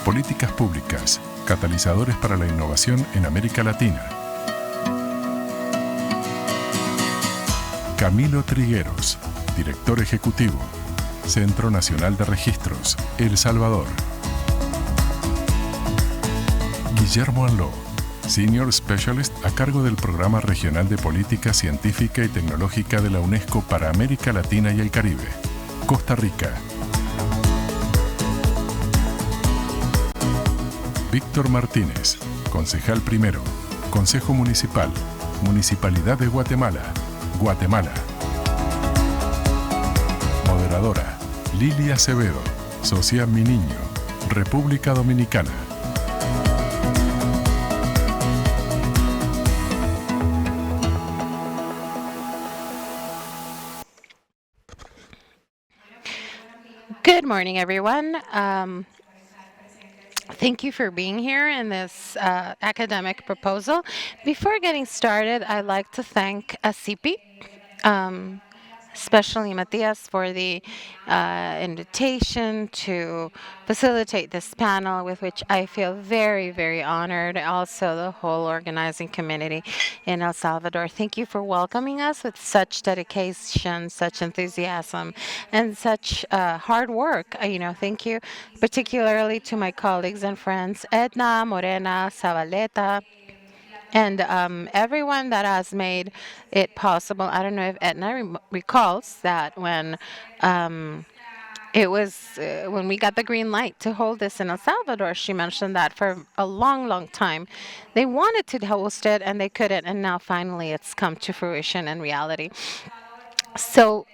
Políticas públicas, catalizadores para la innovación en América Latina. Camilo Trigueros, director ejecutivo, Centro Nacional de Registros, El Salvador. Guillermo Anlló, Senior Specialist a cargo del Programa Regional de Política Científica y Tecnológica de la UNESCO para América Latina y el Caribe, Costa Rica. Víctor Martínez, concejal primero, Consejo Municipal, Municipalidad de Guatemala, Guatemala. Moderadora, Lilly Acevedo, socia MINIÑO, República Dominicana. Good morning, everyone. Thank you for being here in this academic proposal. Before getting started, I'd like to thank ASIPI, especially Matias, for the invitation to facilitate this panel, with which I feel very, very honored. Also, the whole organizing community in El Salvador. Thank you for welcoming us with such dedication, such enthusiasm, and such hard work. Thank you particularly to my colleagues and friends, Edna, Morena, Zabaleta, and everyone that has made it possible. I don't know if Edna recalls that when it was when we got the green light to hold this in El Salvador, she mentioned that for a long, long time they wanted to host it and they couldn't, and now finally it's come to fruition and reality. So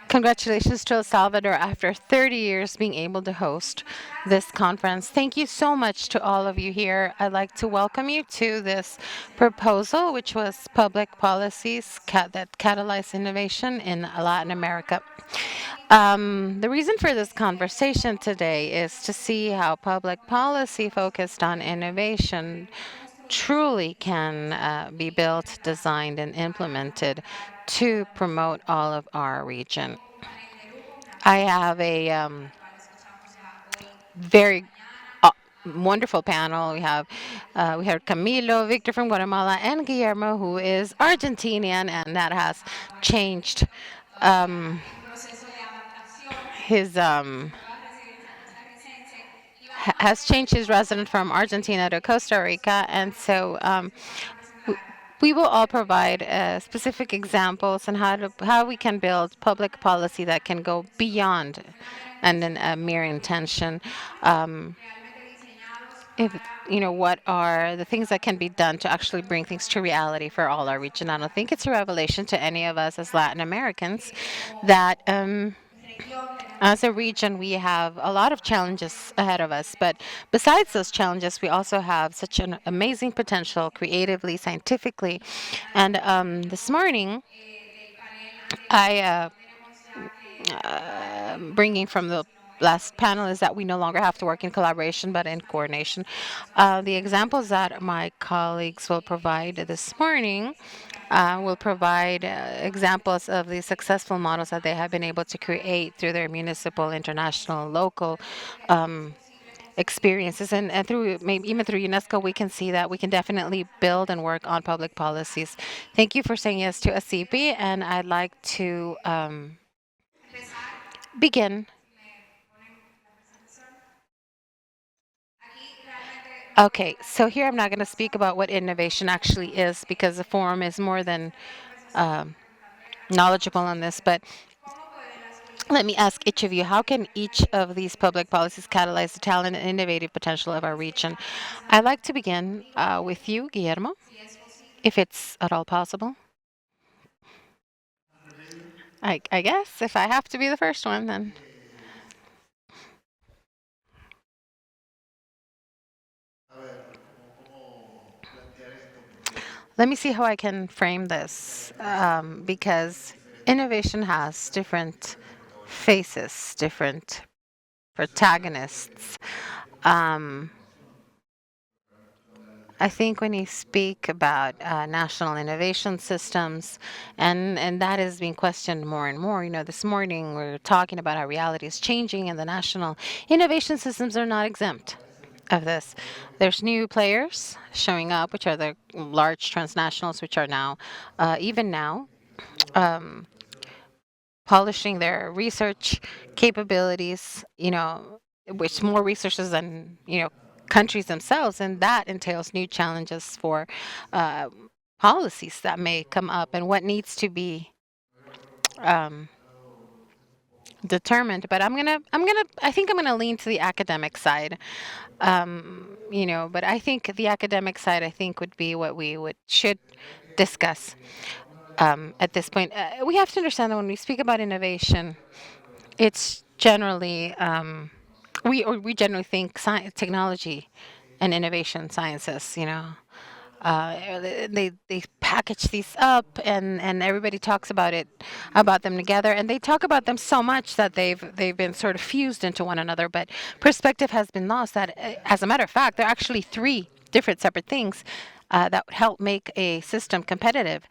congratulations to El Salvador after 30 years being able to host this conference. Thank you so much to all of you here. I'd like to welcome you to this proposal, which was public policies that catalyze innovation in Latin America. The reason for this conversation today is to see how public policy focused on innovation truly can be built, designed, and implemented to promote all of our region. I have a very wonderful panel. We have Camilo, Victor from Guatemala, and Guillermo, who is Argentinian, and that changed his has changed his residence from Argentina to Costa Rica, and so we will all provide specific examples on how we can build public policy that can go beyond and a mere intention. What are the things that can be done to actually bring things to reality for all our region? I don't think it's a revelation to any of us as Latin Americans that as a region, we have a lot of challenges ahead of us. But besides those challenges, we also have such an amazing potential creatively, scientifically. And this morning, I bringing from the last panel is that we no longer have to work in collaboration, but in coordination. The examples that my colleagues will provide this morning will provide examples of the successful models that they have been able to create through their municipal, international, local experiences, and through maybe even through UNESCO, we can see that we can definitely build and work on public policies. Thank you for saying yes to ASIPI, and I'd like to begin. Okay, so here I'm not going to speak about what innovation actually is, because the forum is more than knowledgeable on this, but let me ask each of you, how can each of these public policies catalyze the talent and innovative potential of our region? I'd like to begin with you, Guillermo, if it's at all possible. I guess if I have to be the first one, then. Let me see how I can frame this, because innovation has different faces, different protagonists. I think when you speak about national innovation systems, and that is being questioned more and more. This morning we're talking about how reality is changing, and the national innovation systems are not exempt of this. There's new players showing up, which are the large transnationals, which are now, even now, polishing their research capabilities, which more resources than, countries themselves. And that entails new challenges for uh, policies that may come up and what needs to be um, determined. But I think I'm gonna lean to the academic side. But I think the academic side, I think, would be what we should discuss at this point. We have to understand that when we speak about innovation, it's generally we generally think technology and innovation sciences. They package these up, and everybody talks about them together, and they talk about them so much that they've been sort of fused into one another. But perspective has been lost. That, as a matter of fact, they're actually three different separate things that would help make a system competitive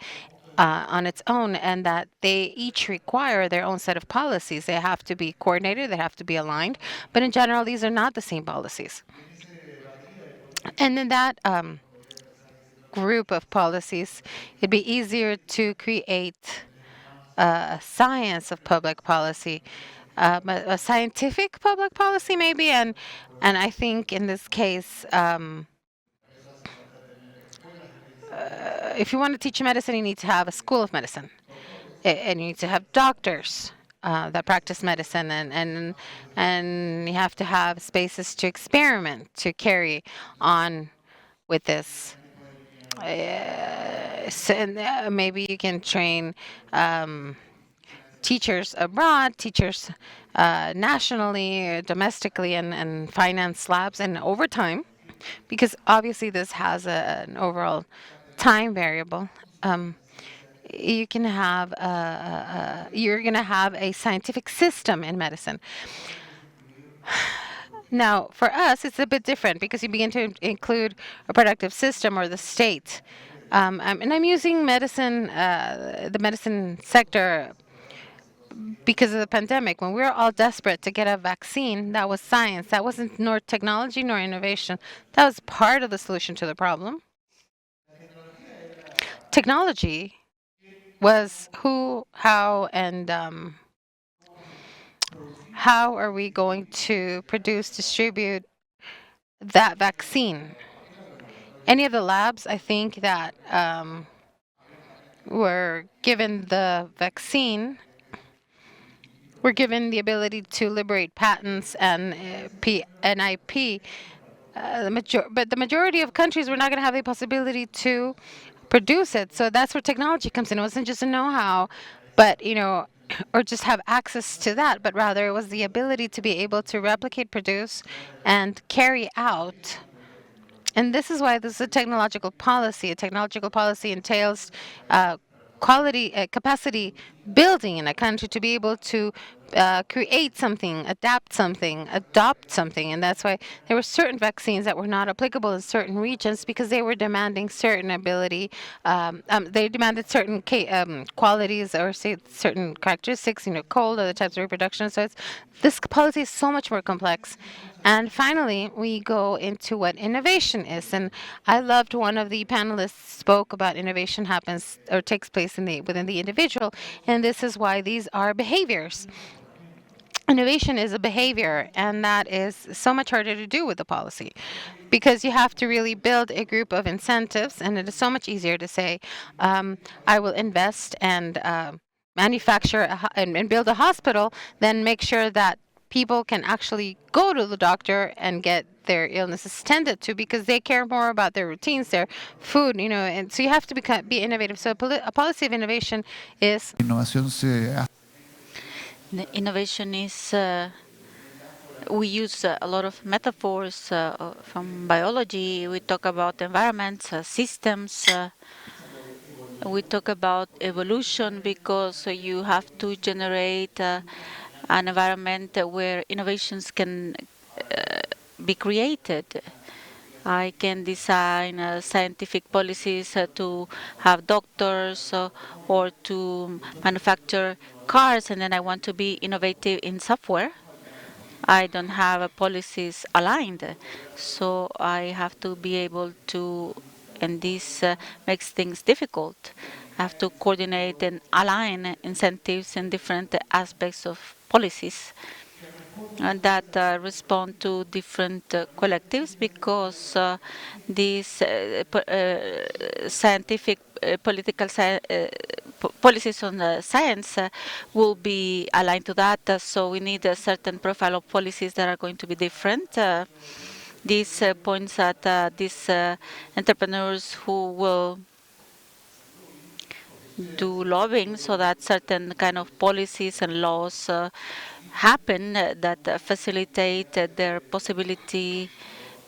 on its own, and that they each require their own set of policies. They have to be coordinated, they have to be aligned, but in general, these are not the same policies. And in that group of policies, it'd be easier to create a science of public policy, a scientific public policy, maybe. And I think in this case, if you want to teach medicine, you need to have a school of medicine, and you need to have doctors that practice medicine, and you have to have spaces to experiment, to carry on with this. And maybe you can train teachers abroad, teachers nationally, domestically, and finance labs, and over time, because obviously this has an overall time variable. You can have you're going to have a scientific system in medicine. Now, for us, it's a bit different because you begin to include a productive system or the state. And I'm using medicine, the medicine sector, because of the pandemic. When we were all desperate to get a vaccine, that was science. That wasn't nor technology nor innovation. That was part of the solution to the problem. Technology was who, how, and how are we going to produce, distribute that vaccine? Any of the labs, I think, that were given the vaccine were given the ability to liberate patents and IP. But the majority of countries were not going to have the possibility to produce it. So that's where technology comes in. It wasn't just a know-how, but or just have access to that, but rather it was the ability to be able to replicate, produce, and carry out. And this is why this is a technological policy. A technological policy entails quality capacity building in a country to be able to create something, adapt something, adopt something. And that's why there were certain vaccines that were not applicable in certain regions because they were demanding certain ability. They demanded certain qualities or say certain characteristics, cold, other types of reproduction. So this policy is so much more complex. And finally, we go into what innovation is. And I loved one of the panelists spoke about innovation happens or takes place within the individual. And this is why these are behaviors. Innovation is a behavior, and that is so much harder to do with the policy because you have to really build a group of incentives, and it is so much easier to say, I will invest and manufacture and build a hospital than make sure that people can actually go to the doctor and get their illnesses tended to because they care more about their routines, their food, and so you have to be innovative. So a policy of innovation is The innovation is, we use a lot of metaphors from biology. We talk about environments, systems. We talk about evolution because you have to generate an environment where innovations can be created. I can design scientific policies to have doctors or to manufacture cars, and then I want to be innovative in software. I don't have policies aligned, so I have to be able to, and this makes things difficult. I have to coordinate and align incentives in different aspects of policies and that respond to different collectives because these scientific policies on science will be aligned to that. So we need a certain profile of policies that are going to be different. This points at these entrepreneurs who will do lobbying so that certain kind of policies and laws happen that facilitate their possibility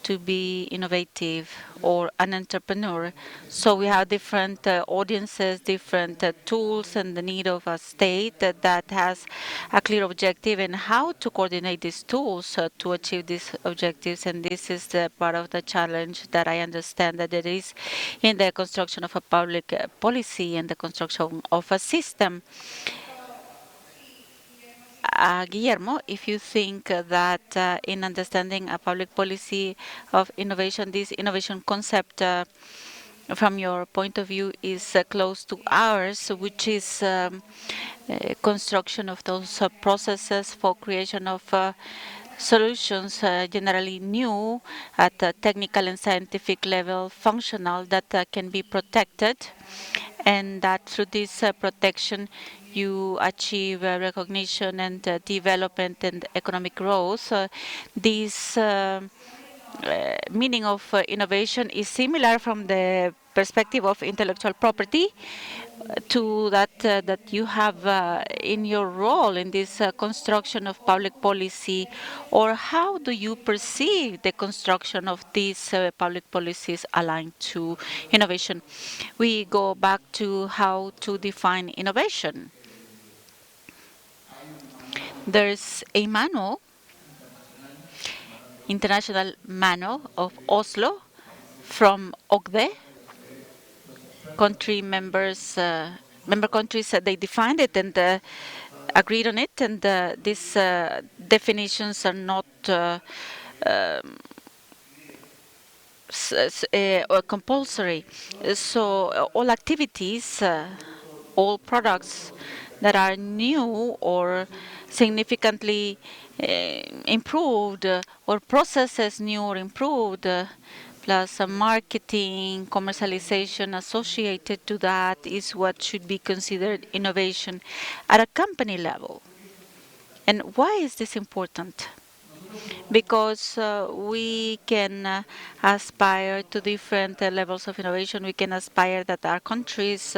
to be innovative or an entrepreneur. So we have different audiences, different tools, and the need of a state that has a clear objective and how to coordinate these tools to achieve these objectives. And this is the part of the challenge that I understand that there is in the construction of a public policy and the construction of a system. Guillermo, if you think that in understanding a public policy of innovation, this innovation concept from your point of view is close to ours, which is construction of those processes for creation of solutions generally new at a technical and scientific level, functional, that can be protected, and that through this protection you achieve recognition and development and economic growth. This meaning of innovation is similar from the perspective of intellectual property to that you have in your role in this construction of public policy, or how do you perceive the construction of these public policies aligned to innovation? We go back to how to define innovation. There's a manual, international manual of Oslo from OCDE. Member countries, they defined it and agreed on it, and these definitions are not compulsory. So all activities, all products that are new or significantly improved, or processes new or improved, plus marketing, commercialization associated to that is what should be considered innovation at a company level. And why is this important? Because we can aspire to different levels of innovation. We can aspire that our countries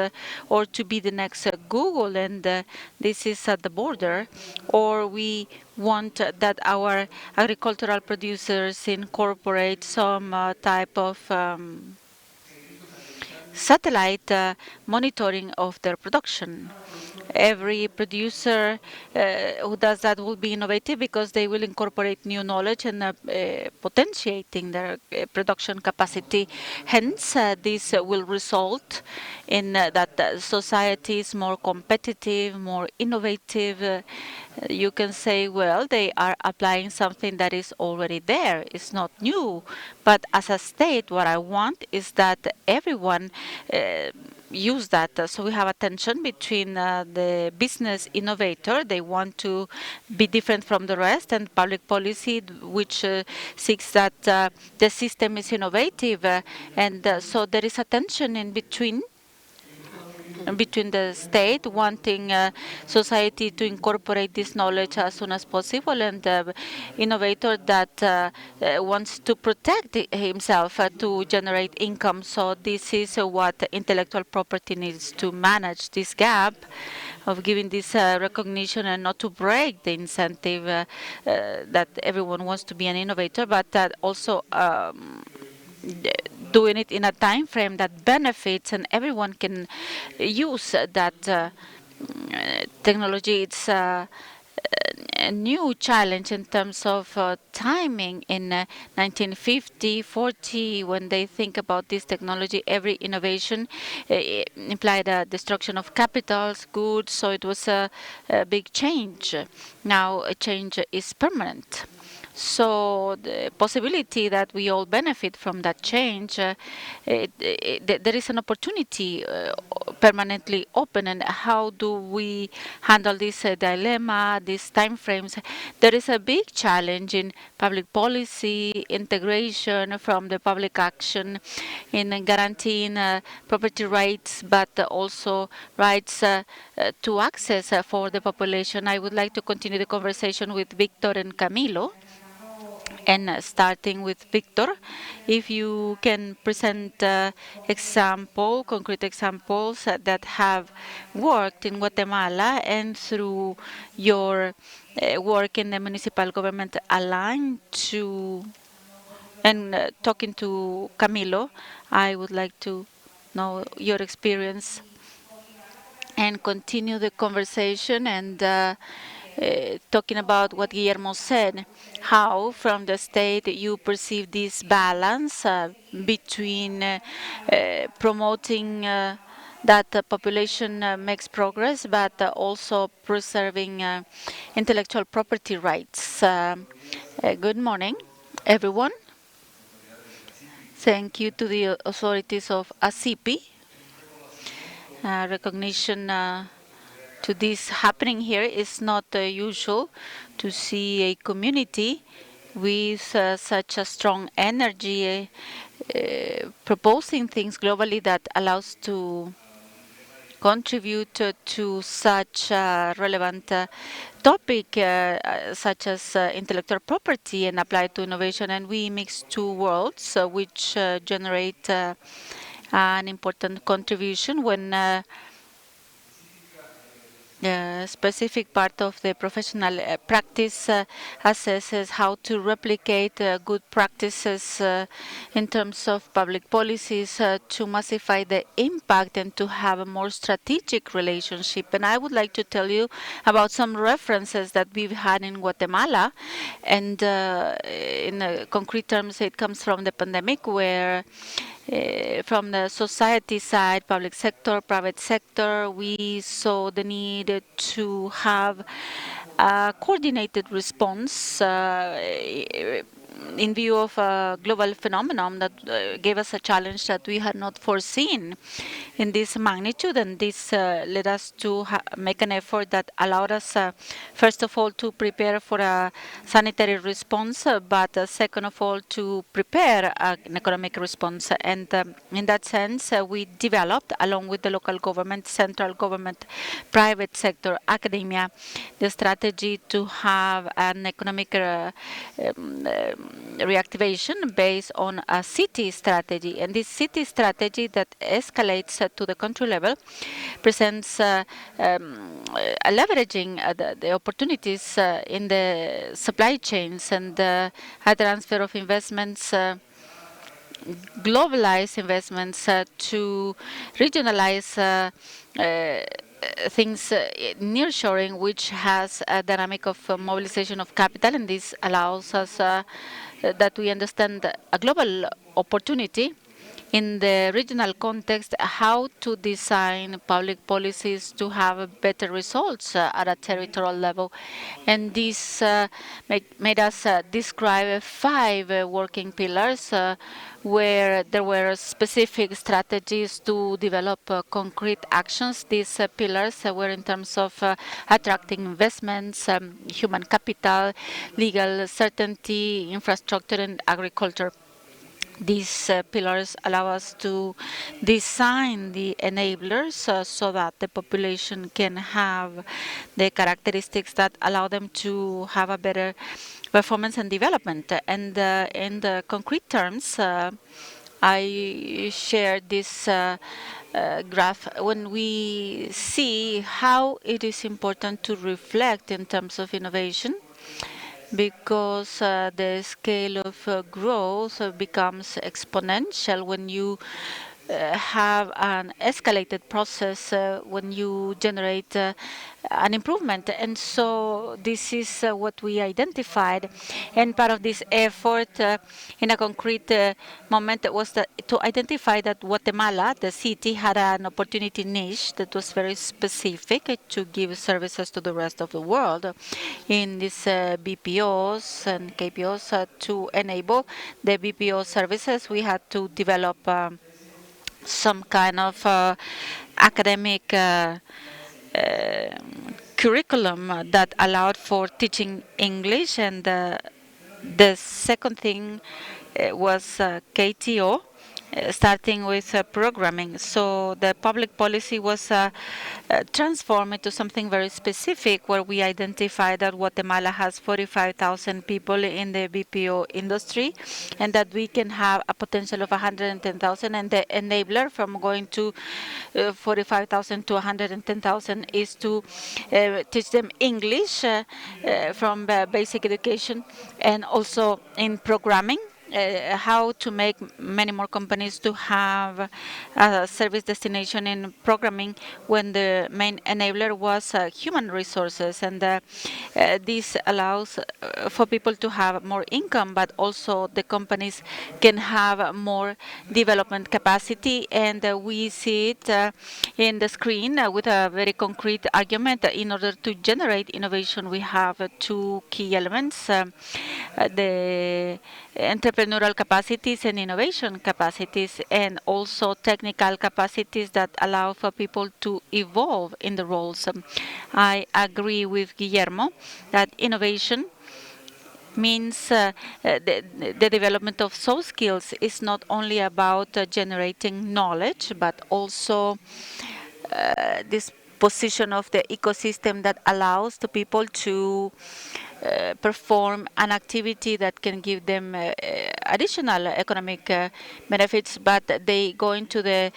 or to be the next Google, and this is at the border, or we want that our agricultural producers incorporate some type of satellite monitoring of their production. Every producer who does that will be innovative because they will incorporate new knowledge and potentiating their production capacity. Hence, this will result in that society is more competitive, more innovative. You can say, well, they are applying something that is already there. It's not new. But as a state, what I want is that everyone use that. So we have a tension between the business innovator, they want to be different from the rest, and public policy, which seeks that the system is innovative. And so there is a tension in between the state wanting society to incorporate this knowledge as soon as possible, and the innovator that wants to protect himself to generate income. So this is what intellectual property needs to manage this gap of giving this recognition and not to break the incentive that everyone wants to be an innovator, but that also doing it in a time frame that benefits and everyone can use that technology. It's a new challenge in terms of timing. In 1950, 40, when they think about this technology, every innovation implied a destruction of capitals, goods, so it was a big change. Now a change is permanent. So the possibility that we all benefit from that change, there is an opportunity permanently open. And how do we handle this dilemma, these time frames? There is a big challenge in public policy, integration from the public action, in guaranteeing property rights, but also rights to access for the population. I would like to continue the conversation with Victor and Camilo. And starting with Victor, if you can present concrete examples that have worked in Guatemala, and through your work in the municipal government aligned to, and talking to Camilo, I would like to know your experience and continue the conversation. And talking about what Guillermo said, how from the state you perceive this balance between promoting that the population makes progress, but also preserving intellectual property rights. Good morning, everyone. Thank you to the authorities of ASIPI. Recognition to this happening here is not usual to see a community with such a strong energy proposing things globally that allows to contribute to such a relevant topic such as intellectual property and apply to innovation. And we mix two worlds which generate an important contribution when specific part of the professional practice assesses how to replicate good practices in terms of public policies to massify the impact and to have a more strategic relationship. And I would like to tell you about some references that we've had in Guatemala. And in concrete terms, it comes from the pandemic, where from the society side, public sector, private sector, we saw the need to have a coordinated response in view of a global phenomenon that gave us a challenge that we had not foreseen in this magnitude. And this led us to make an effort that allowed us, first of all, to prepare for a sanitary response, but second of all, to prepare an economic response. And in that sense, we developed, along with the local government, central government, private sector, academia, the strategy to have an economic reactivation based on a city strategy. And this city strategy that escalates to the country level presents leveraging the opportunities in the supply chains and a transfer of investments, globalize investments to regionalize things, nearshoring, which has a dynamic of mobilization of capital. And this allows us that we understand a global opportunity in the regional context, how to design public policies to have better results at a territorial level. And this made us describe 5 working pillars where there were specific strategies to develop concrete actions. These pillars were in terms of attracting investments, human capital, legal certainty, infrastructure, and agriculture. These pillars allow us to design the enablers so that the population can have the characteristics that allow them to have a better performance and development. And in the concrete terms, I shared this graph when we see how it is important to reflect in terms of innovation, because the scale of growth becomes exponential when you have an escalated process when you generate an improvement. And so this is what we identified. And part of this effort in a concrete moment was to identify that Guatemala, the city, had an opportunity niche that was very specific to give services to the rest of the world in these BPOs and KPOs. To enable the BPO services, we had to develop some kind of academic curriculum that allowed for teaching English, and the second thing was KTO, starting with programming. So the public policy was transformed into something very specific, where we identified that Guatemala has 45,000 people in the BPO industry, and that we can have a potential of 110,000. And the enabler from going to 45,000 to 110,000 is to teach them English from basic education, and also in programming. How to make many more companies to have a service destination in programming, when the main enabler was human resources. And this allows for people to have more income, but also the companies can have more development capacity. And we see it in the screen with a very concrete argument. In order to generate innovation, we have two key elements: the entrepreneurial capacities and innovation capacities, and also technical capacities that allow for people to evolve in the roles. I agree with Guillermo that innovation means the development of soft skills is not only about generating knowledge, but also this position of the ecosystem that allows the people to perform an activity that can give them additional economic benefits, but they go into the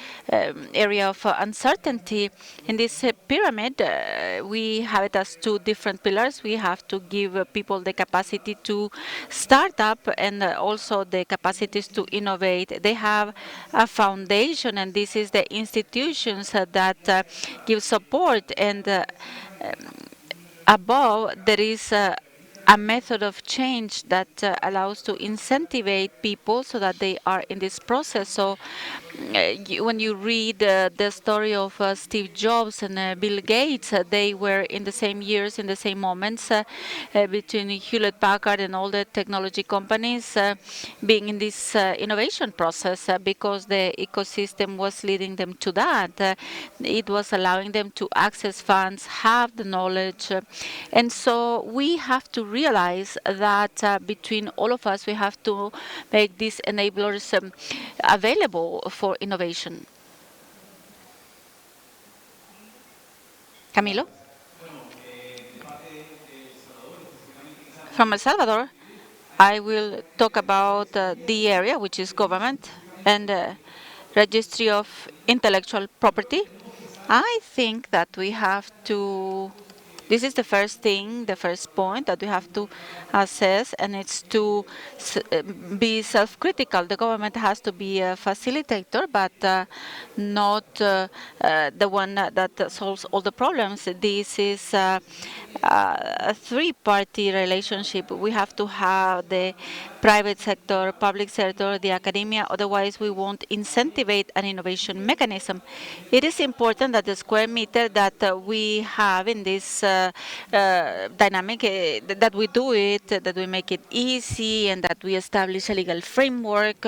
area of uncertainty. In this pyramid, we have it as two different pillars. We have to give people the capacity to start up, and also the capacities to innovate. They have a foundation, and this is the institutions that give support. And above, there is a method of change that allows to incentivize people so that they are in this process. So when you read the story of Steve Jobs and Bill Gates, they were in the same years, in the same moments, between Hewlett Packard and all the technology companies, being in this innovation process, because the ecosystem was leading them to that. It was allowing them to access funds, have the knowledge. And so we have to realize that between all of us, we have to make these enablers available for innovation. Camilo? From El Salvador, I will talk about the area, which is government and registry of intellectual property. I think that we have to, this is the first thing, the first point that we have to assess, and it's to be self-critical. The government has to be a facilitator, but not the one that solves all the problems. This is a three-party relationship. We have to have the private sector, public sector, the academia, otherwise we won't incentivize an innovation mechanism. It is important that the square meter that we have in this dynamic, that we do it, that we make it easy, and that we establish a legal framework.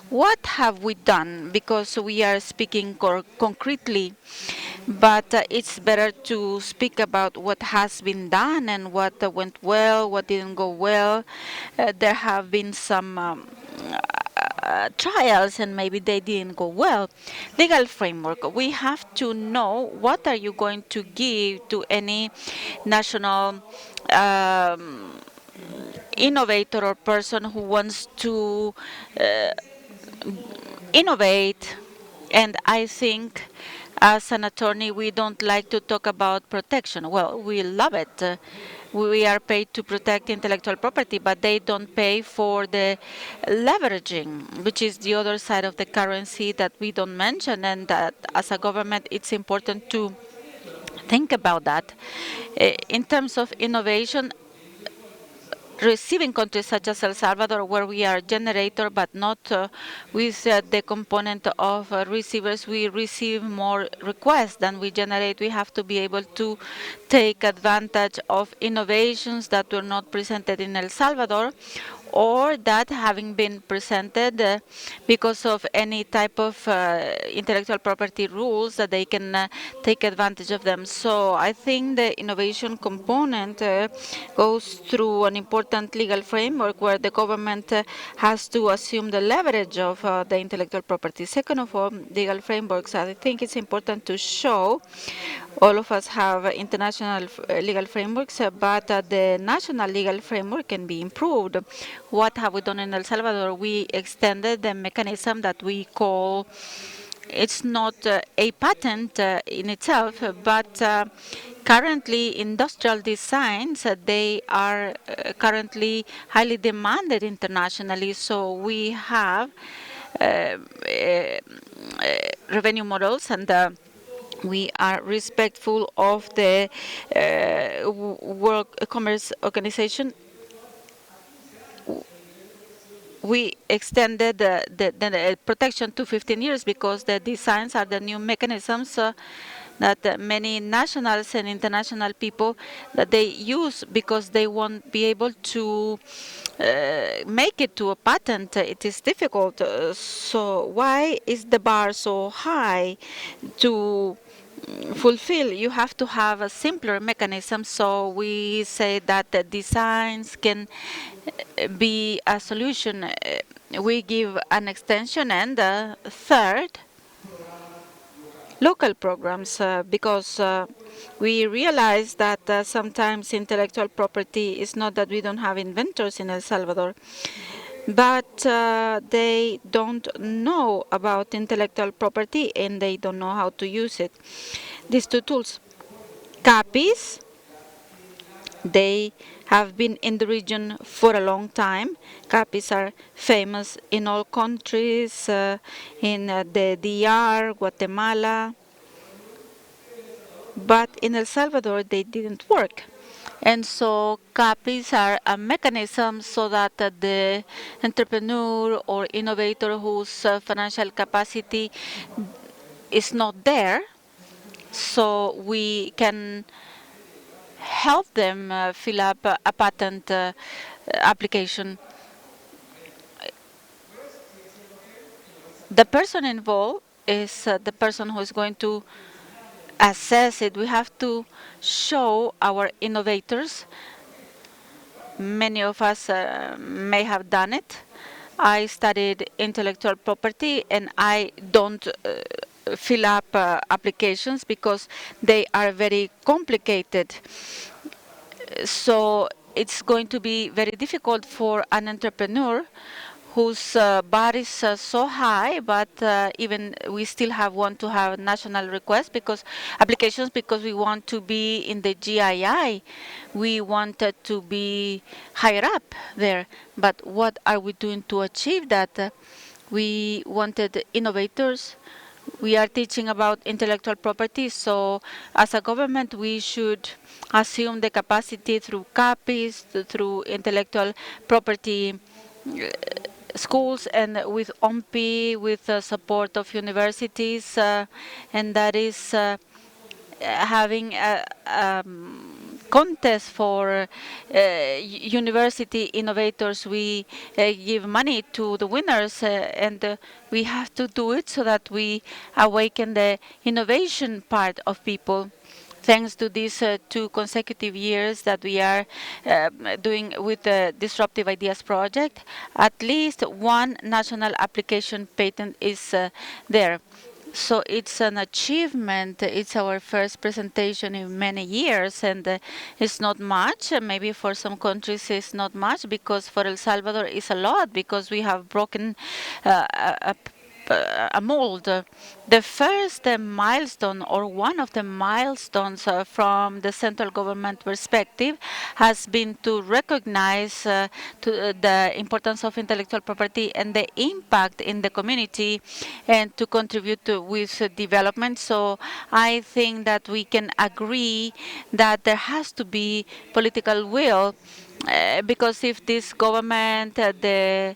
What have we done? Because we are speaking concretely, but it's better to speak about what has been done and what went well, what didn't go well. There have been some trials, and maybe they didn't go well. Legal framework. We have to know what are you going to give to any national innovator or person who wants to innovate. And I think As an attorney, we don't like to talk about protection. Well, we love it. We are paid to protect intellectual property, but they don't pay for the leveraging, which is the other side of the currency that we don't mention, and that as a government, it's important to think about that. In terms of innovation, receiving countries such as El Salvador, where we are generator, but not with the component of receivers, we receive more requests than we generate. We have to be able to take advantage of innovations that were not presented in El Salvador, or that having been presented because of any type of intellectual property rules that they can take advantage of them. So I think the innovation component goes through an important legal framework where the government has to assume the leverage of the intellectual property. Second of all, legal frameworks. I think it's important to show all of us have international legal frameworks, but the national legal framework can be improved. What have we done in El Salvador? We extended the mechanism that we call, it's not a patent in itself, but currently industrial designs, they are currently highly demanded internationally. So we have revenue models, and we are respectful of the World Commerce Organization. We extended the protection to 15 years because the designs are the new mechanisms that many nationals and international people that they use because they won't be able to make it to a patent. It is difficult. So why is the bar so high to fulfill? You have to have a simpler mechanism. So we say that the designs can be a solution. We give an extension, and third, local programs, because we realize that sometimes intellectual property is not that we don't have inventors in El Salvador, but they don't know about intellectual property and they don't know how to use it. These two tools, CAPIs, they have been in the region for a long time. CAPIs are famous in all countries, in the DR, Guatemala, but in El Salvador they didn't work. And so CAPIs are a mechanism so that the entrepreneur or innovator whose financial capacity is not there, so we can help them fill up a patent application. The person involved is the person who is going to assess it. We have to show our innovators. Many of us may have done it. I studied intellectual property, and I don't fill up applications because they are very complicated. So it's going to be very difficult for an entrepreneur whose bar is so high, but even we still want to have national requests because applications, because we want to be in the GII. We wanted to be higher up there. But what are we doing to achieve that? We wanted innovators. We are teaching about intellectual property, so as a government we should assume the capacity through CAPIs, through intellectual property schools, and with OMPI, with the support of universities, and that is having a contest for university innovators. We give money to the winners, and we have to do it so that we awaken the innovation part of people. Thanks to these 2 consecutive years that we are doing with the Disruptive Ideas Project, at least 1 national application patent is there. So it's an achievement. It's our first presentation in many years, and it's not much. Maybe for some countries it's not much, because for El Salvador it's a lot, because we have broken a a mold. The first milestone, or one of the milestones from the central government perspective, has been to recognize the importance of intellectual property and the impact in the community, and to contribute with development. So I think that we can agree that there has to be political will, because if this government, the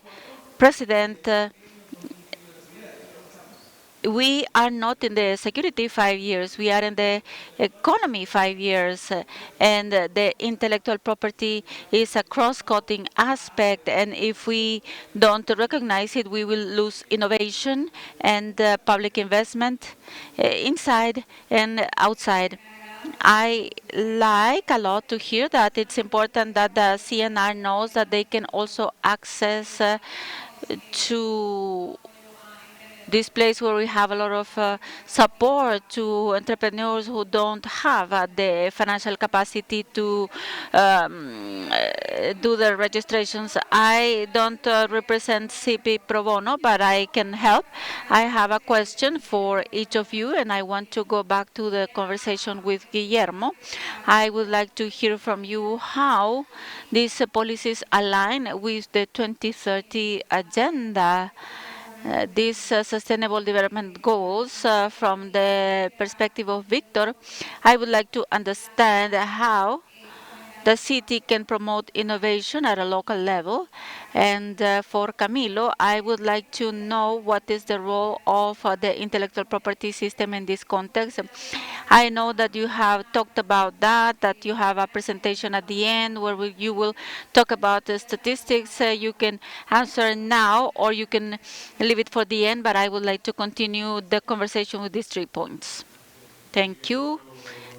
president, we are not in the security 5 years, we are in the economy 5 years, and the intellectual property is a cross-cutting aspect, and if we don't recognize it, we will lose innovation and public investment inside and outside. I like a lot to hear that it's important that the CNR knows that they can also access to this place where we have a lot of support to entrepreneurs who don't have the financial capacity to do the registrations. I don't represent ASIPI pro bono, but I can help. I have a question for each of you, and I want to go back to the conversation with Guillermo. I would like to hear from you how these policies align with the 2030 agenda. These sustainable development goals from the perspective of Victor. I would like to understand how the city can promote innovation at a local level. And for Camilo, I would like to know what is the role of the intellectual property system in this context. I know that you have talked about that you have a presentation at the end where you will talk about the statistics. You can answer now or you can leave it for the end, but I would like to continue the conversation with these 3 points. Thank you,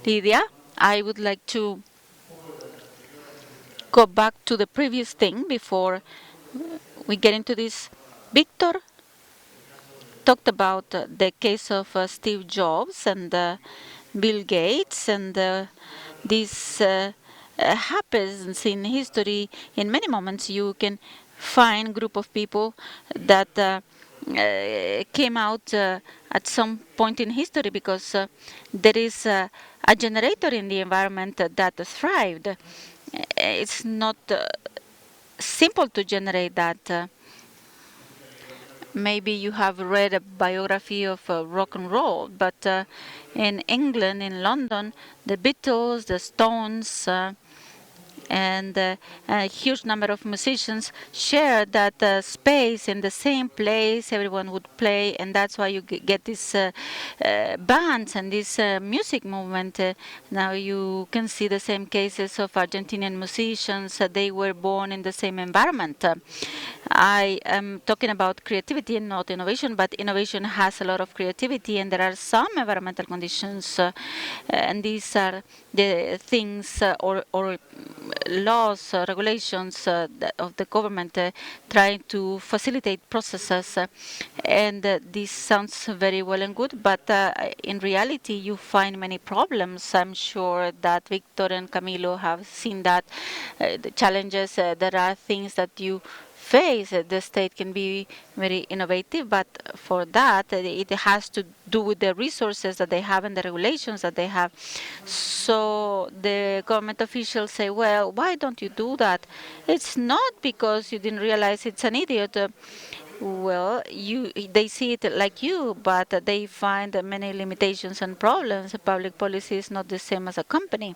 Lydia. I would like to go back to the previous thing before we get into this. Victor talked about the case of Steve Jobs and Bill Gates, and this happens in history. In many moments, you can find group of people that came out at some point in history because there is a generator in the environment that thrived. It's not simple to generate that. Maybe you have read a biography of rock and roll, but in England, in London, the Beatles, the Stones, and a huge number of musicians share that space in the same place. Everyone would play, and that's why you get these bands and this music movement. Now you can see the same cases of Argentinian musicians. They were born in the same environment. I am talking about creativity and not innovation, but innovation has a lot of creativity, and there are some environmental conditions, and these are the things or laws, regulations of the government trying to facilitate processes. And this sounds very well and good, but in reality you find many problems. I'm sure that Victor and Camilo have seen that, the challenges. There are things that you face. The state can be very innovative, but for that it has to do with the resources that they have and the regulations that they have. So the government officials say, well, why don't you do that? It's not because you didn't realize it's an idiot. Well, they see it like you, but they find many limitations and problems. Public policy is not the same as a company.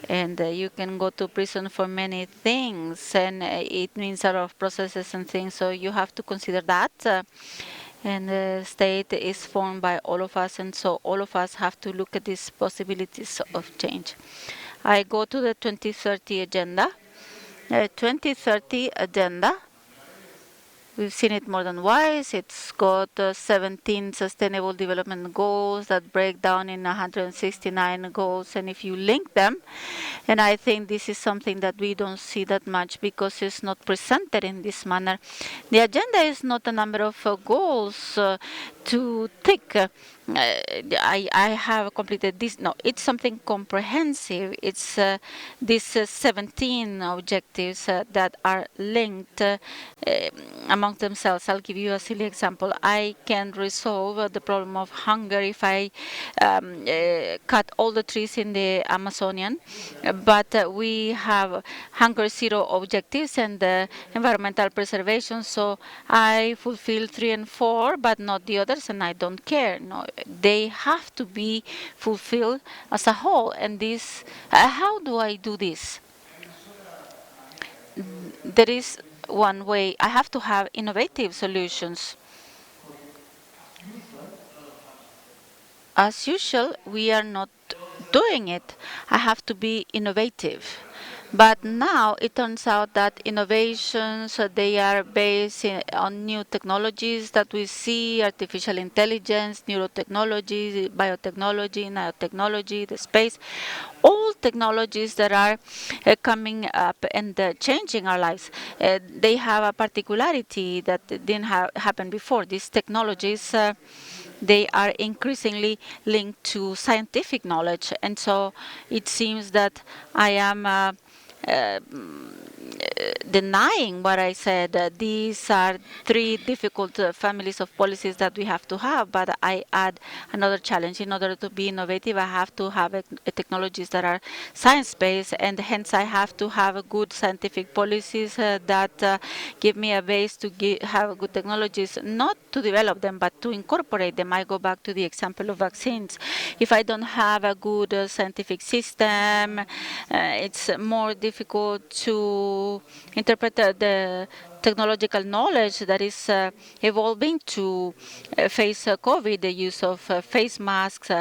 And you can go to prison for many things, and it means a lot of processes and things, so you have to consider that. And the state is formed by all of us, and so all of us have to look at these possibilities of change. I go to the 2030 agenda. 2030 agenda, we've seen it more than once. It's got 17 sustainable development goals that break down in 169 goals. And if you link them, and I think this is something that we don't see that much because it's not presented in this manner. The agenda is not a number of goals to tick. I have completed this. No, it's something comprehensive. It's these 17 objectives that are linked among themselves. I'll give you a silly example. I can resolve the problem of hunger if I cut all the trees in the Amazonian, but we have hunger zero objectives and environmental preservation, so I fulfill 3 and 4, but not the others, and I don't care. No, they have to be fulfilled as a whole. And this, how do I do this? There is one way. I have to have innovative solutions. As usual, we are not doing it. I have to be innovative. But now it turns out that innovations, they are based on new technologies that we see, artificial intelligence, neurotechnology, biotechnology, nanotechnology, the space, all technologies that are coming up and changing our lives. They have a particularity that didn't happen before. These technologies they are increasingly linked to scientific knowledge. And so it seems that I am denying what I said. These are 3 difficult families of policies that we have to have, but I add another challenge. In order to be innovative, I have to have technologies that are science-based, and hence I have to have good scientific policies that give me a base to have good technologies, not to develop them, but to incorporate them. I go back to the example of vaccines. If I don't have a good scientific system, it's more difficult to interpret the technological knowledge that is evolving to face COVID, the use of face masks,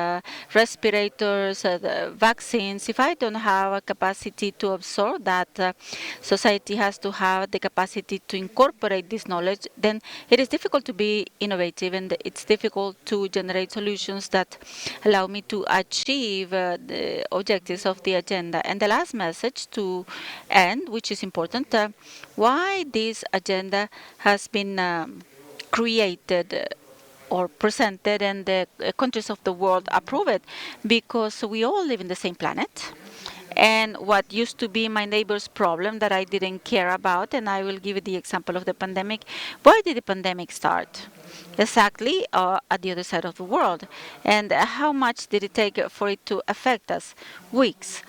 respirators, the vaccines. If I don't have a capacity to absorb that, society has to have the capacity to incorporate this knowledge, then it is difficult to be innovative, and it's difficult to generate solutions that allow me to achieve the objectives of the agenda. And the last message to end, which is important, why this agenda has been created or presented and the countries of the world approve it, because we all live in the same planet. And what used to be my neighbor's problem that I didn't care about, and I will give you the example of the pandemic. Why did the pandemic start? Exactly at the other side of the world. And how much did it take for it to affect us? Weeks.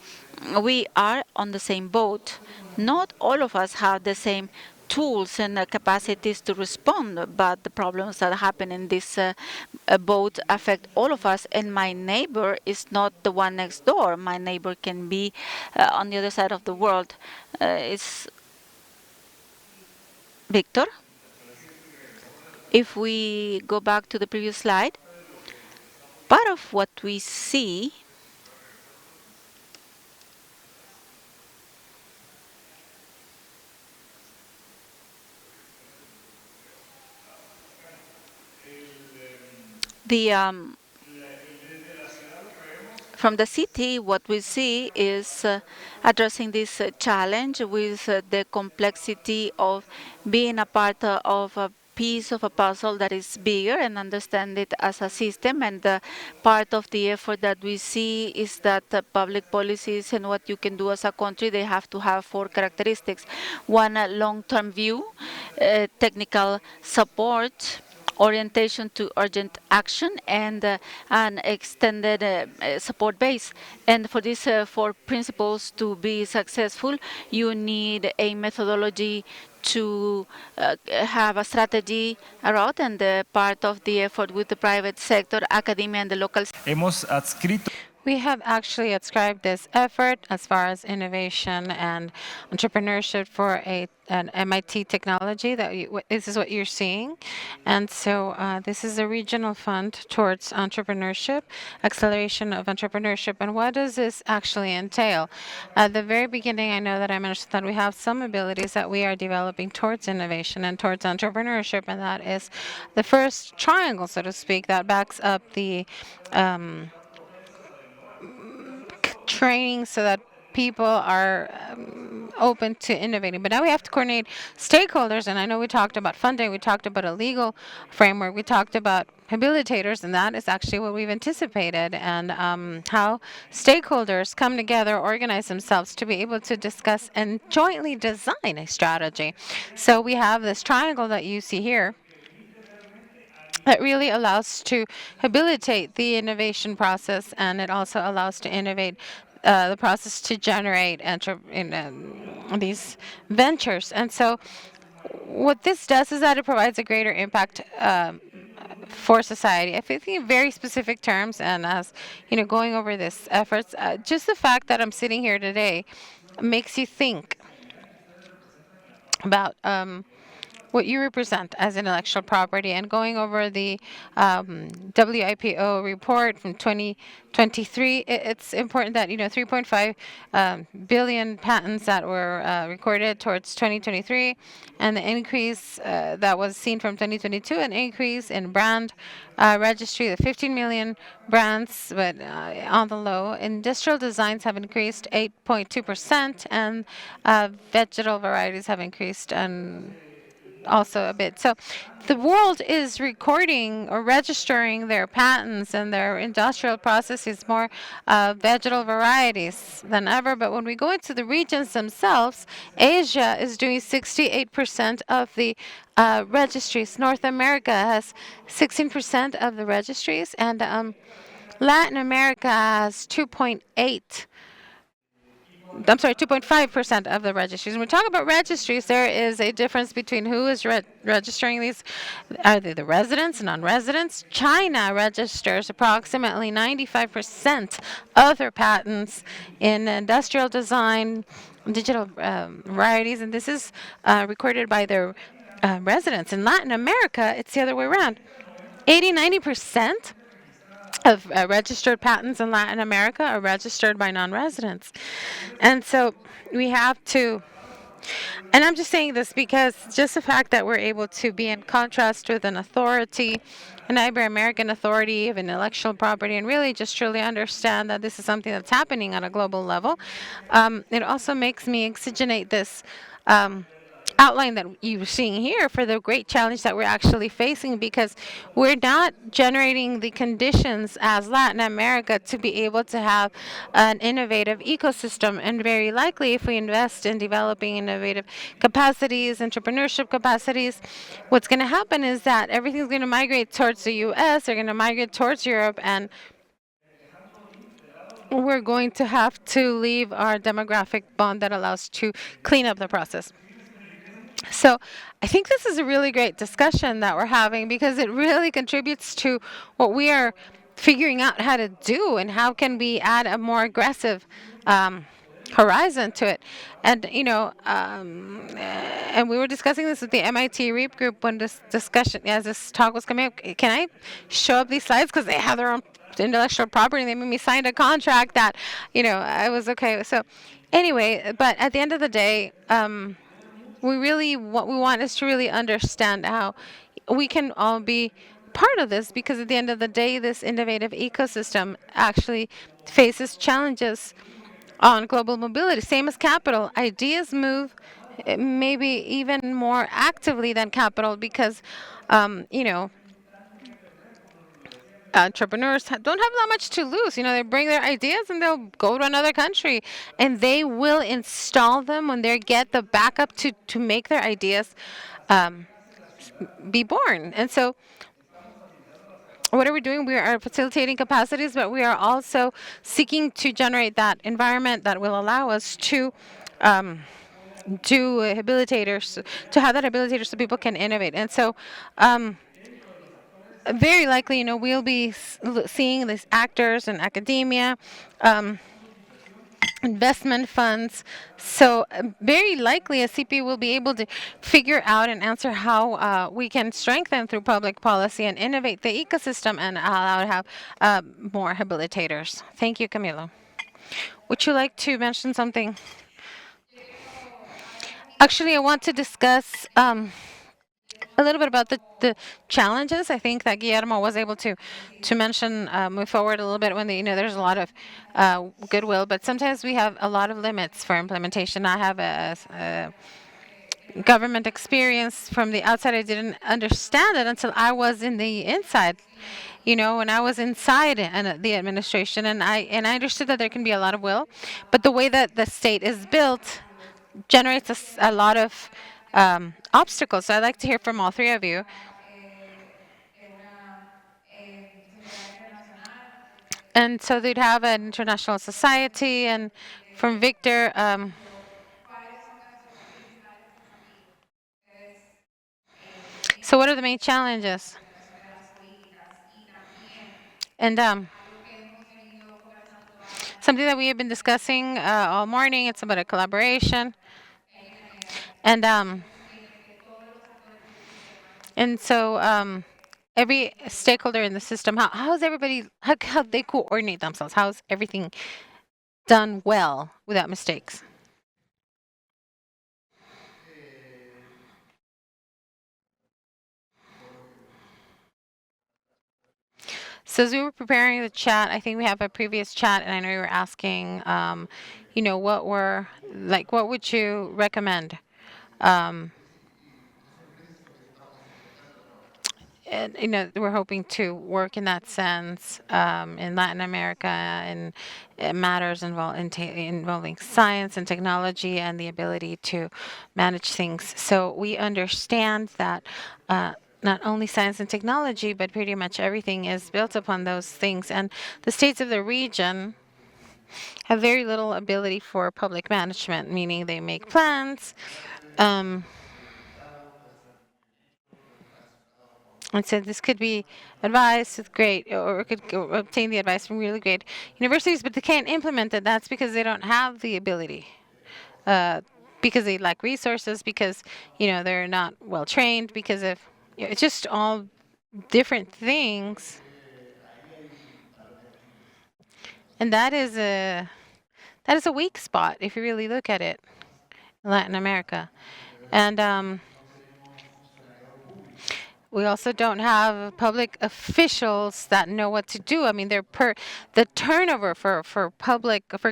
We are on the same boat. Not all of us have the same tools and capacities to respond, but the problems that happen in this boat affect all of us. And my neighbor is not the one next door. My neighbor can be on the other side of the world. It's Victor. If we go back to the previous slide, part of what we see from the city, what we see is addressing this challenge with the complexity of being a part of a piece of a puzzle that is bigger and understand it as a system. And part of the effort that we see is that public policies and what you can do as a country, they have to have 4 characteristics. One, long-term view, technical support, orientation to urgent action, and an extended support base. And for these 4 principles to be successful, you need a methodology to have a strategy around, and part of the effort with the private sector, academia, and the local. We have actually ascribed this effort as far as innovation and entrepreneurship for an MIT technology. This is what you're seeing. And so this is a regional fund towards entrepreneurship, acceleration of entrepreneurship. And what does this actually entail? At the very beginning, I know that I mentioned that we have some abilities that we are developing towards innovation and towards entrepreneurship, and that is the first triangle, so to speak, that backs up the training so that people are open to innovating. But now we have to coordinate stakeholders, and I know we talked about funding, we talked about a legal framework, we talked about habilitators, and that is actually what we've anticipated, and how stakeholders come together, organize themselves to be able to discuss and jointly design a strategy. So we have this triangle that you see here that really allows to habilitate the innovation process, and it also allows to innovate the process to generate these ventures. And so what this does is that it provides a greater impact for society. I think in very specific terms, and as going over this efforts, just the fact that I'm sitting here today makes you think about what you represent as intellectual property, and going over the WIPO report from 2023, it's important that 3.5 billion patents that were recorded towards 2023, and the increase that was seen from 2022, an increase in brand registry, the 15 million brands, but on the low. Industrial designs have increased 8.2%, and vegetal varieties have increased and also a bit. So the world is recording or registering their patents and their industrial processes, more vegetal varieties than ever. But when we go into the regions themselves, Asia is doing 68% of the registries. North America has 16% of the registries, and Latin America has 2.5% of the registries. When we talk about registries, there is a difference between who is registering these. Are they the residents, non-residents? China registers approximately 95% of their patents in industrial design, digital varieties, and this is recorded by their residents. In Latin America, it's the other way around. 90% of registered patents in Latin America are registered by non-residents. And so we have to, and I'm just saying this because just the fact that we're able to be in contrast with an authority, an Ibero-American authority of intellectual property, and really just truly understand that this is something that's happening on a global level, it also makes me oxygenate this outline that you're seeing here for the great challenge that we're actually facing, because we're not generating the conditions as Latin America to be able to have an innovative ecosystem. And very likely, if we invest in developing innovative capacities, entrepreneurship capacities, what's going to happen is that everything's going to migrate towards the US, they're going to migrate towards Europe, and we're going to have to leave our demographic bond that allows to clean up the process. So I think this is a really great discussion that we're having, because it really contributes to what we are figuring out how to do, and how can we add a more aggressive horizon to it. And and we were discussing this with the MIT REAP group when this discussion, as this talk was coming up. Can I show up these slides, because they have their own intellectual property, and they made me sign a contract that I was okay with. So anyway, but at the end of the day, what we want is to really understand how we can all be part of this, because at the end of the day, this innovative ecosystem actually faces challenges on global mobility. Same as capital. Ideas move maybe even more actively than capital, because entrepreneurs don't have that much to lose. They bring their ideas and they'll go to another country, and they will install them when they get the backup to make their ideas be born. And so what are we doing? We are facilitating capacities, but we are also seeking to generate that environment that will allow us to do habilitators, to have that habilitator so people can innovate. And so very likely, we'll be seeing these actors in academia, investment funds. So very likely, ASIPI will be able to figure out and answer how we can strengthen through public policy and innovate the ecosystem, and allow to have more habilitators. Thank you, Camilo. Would you like to mention something? Actually, I want to discuss a little bit about the challenges. I think that Guillermo was able to mention, move forward a little bit when there's a lot of goodwill, but sometimes we have a lot of limits for implementation. I have a government experience from the outside. I didn't understand it until I was in the inside. When I was inside the administration, and I understood that there can be a lot of will, but the way that the state is built generates a lot of obstacles. So I'd like to hear from all three of you. And so they'd have an international society, and from Victor, so what are the main challenges? And something that we have been discussing all morning, it's about a collaboration. And so every stakeholder in the system, how's everybody, how they coordinate themselves? How's everything done well without mistakes? So as we were preparing the chat, I think we have a previous chat, and I know you were asking, what would you recommend? And, we're hoping to work in that sense in Latin America and matters involving science and technology and the ability to manage things. So we understand that not only science and technology, but pretty much everything is built upon those things. And the states of the region have very little ability for public management, meaning they make plans. And so this could be advice with great, or could obtain the advice from really great universities, but they can't implement it. That's because they don't have the ability, because they lack resources, because they're not well trained, because of it's just all different things, and that is a weak spot if you really look at it in Latin America, and we also don't have public officials that know what to do. I mean, the turnover for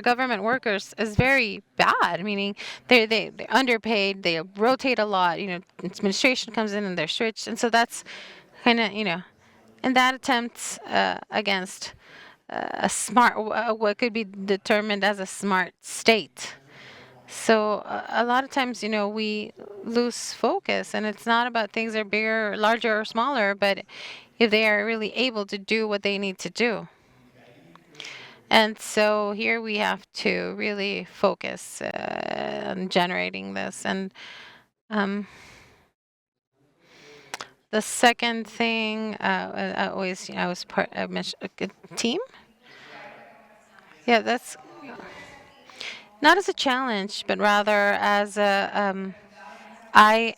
government workers is very bad. Meaning they're underpaid. They rotate a lot. Administration comes in and they're switched, and so that's kind of and that attempts against a smart what could be determined as a smart state. So a lot of times, we lose focus, and it's not about things are bigger, larger, or smaller, but if they are really able to do what they need to do. And so here we have to really focus on generating this. And the second thing, I always, I was I mentioned a team. Yeah, that's not as a challenge, but rather as I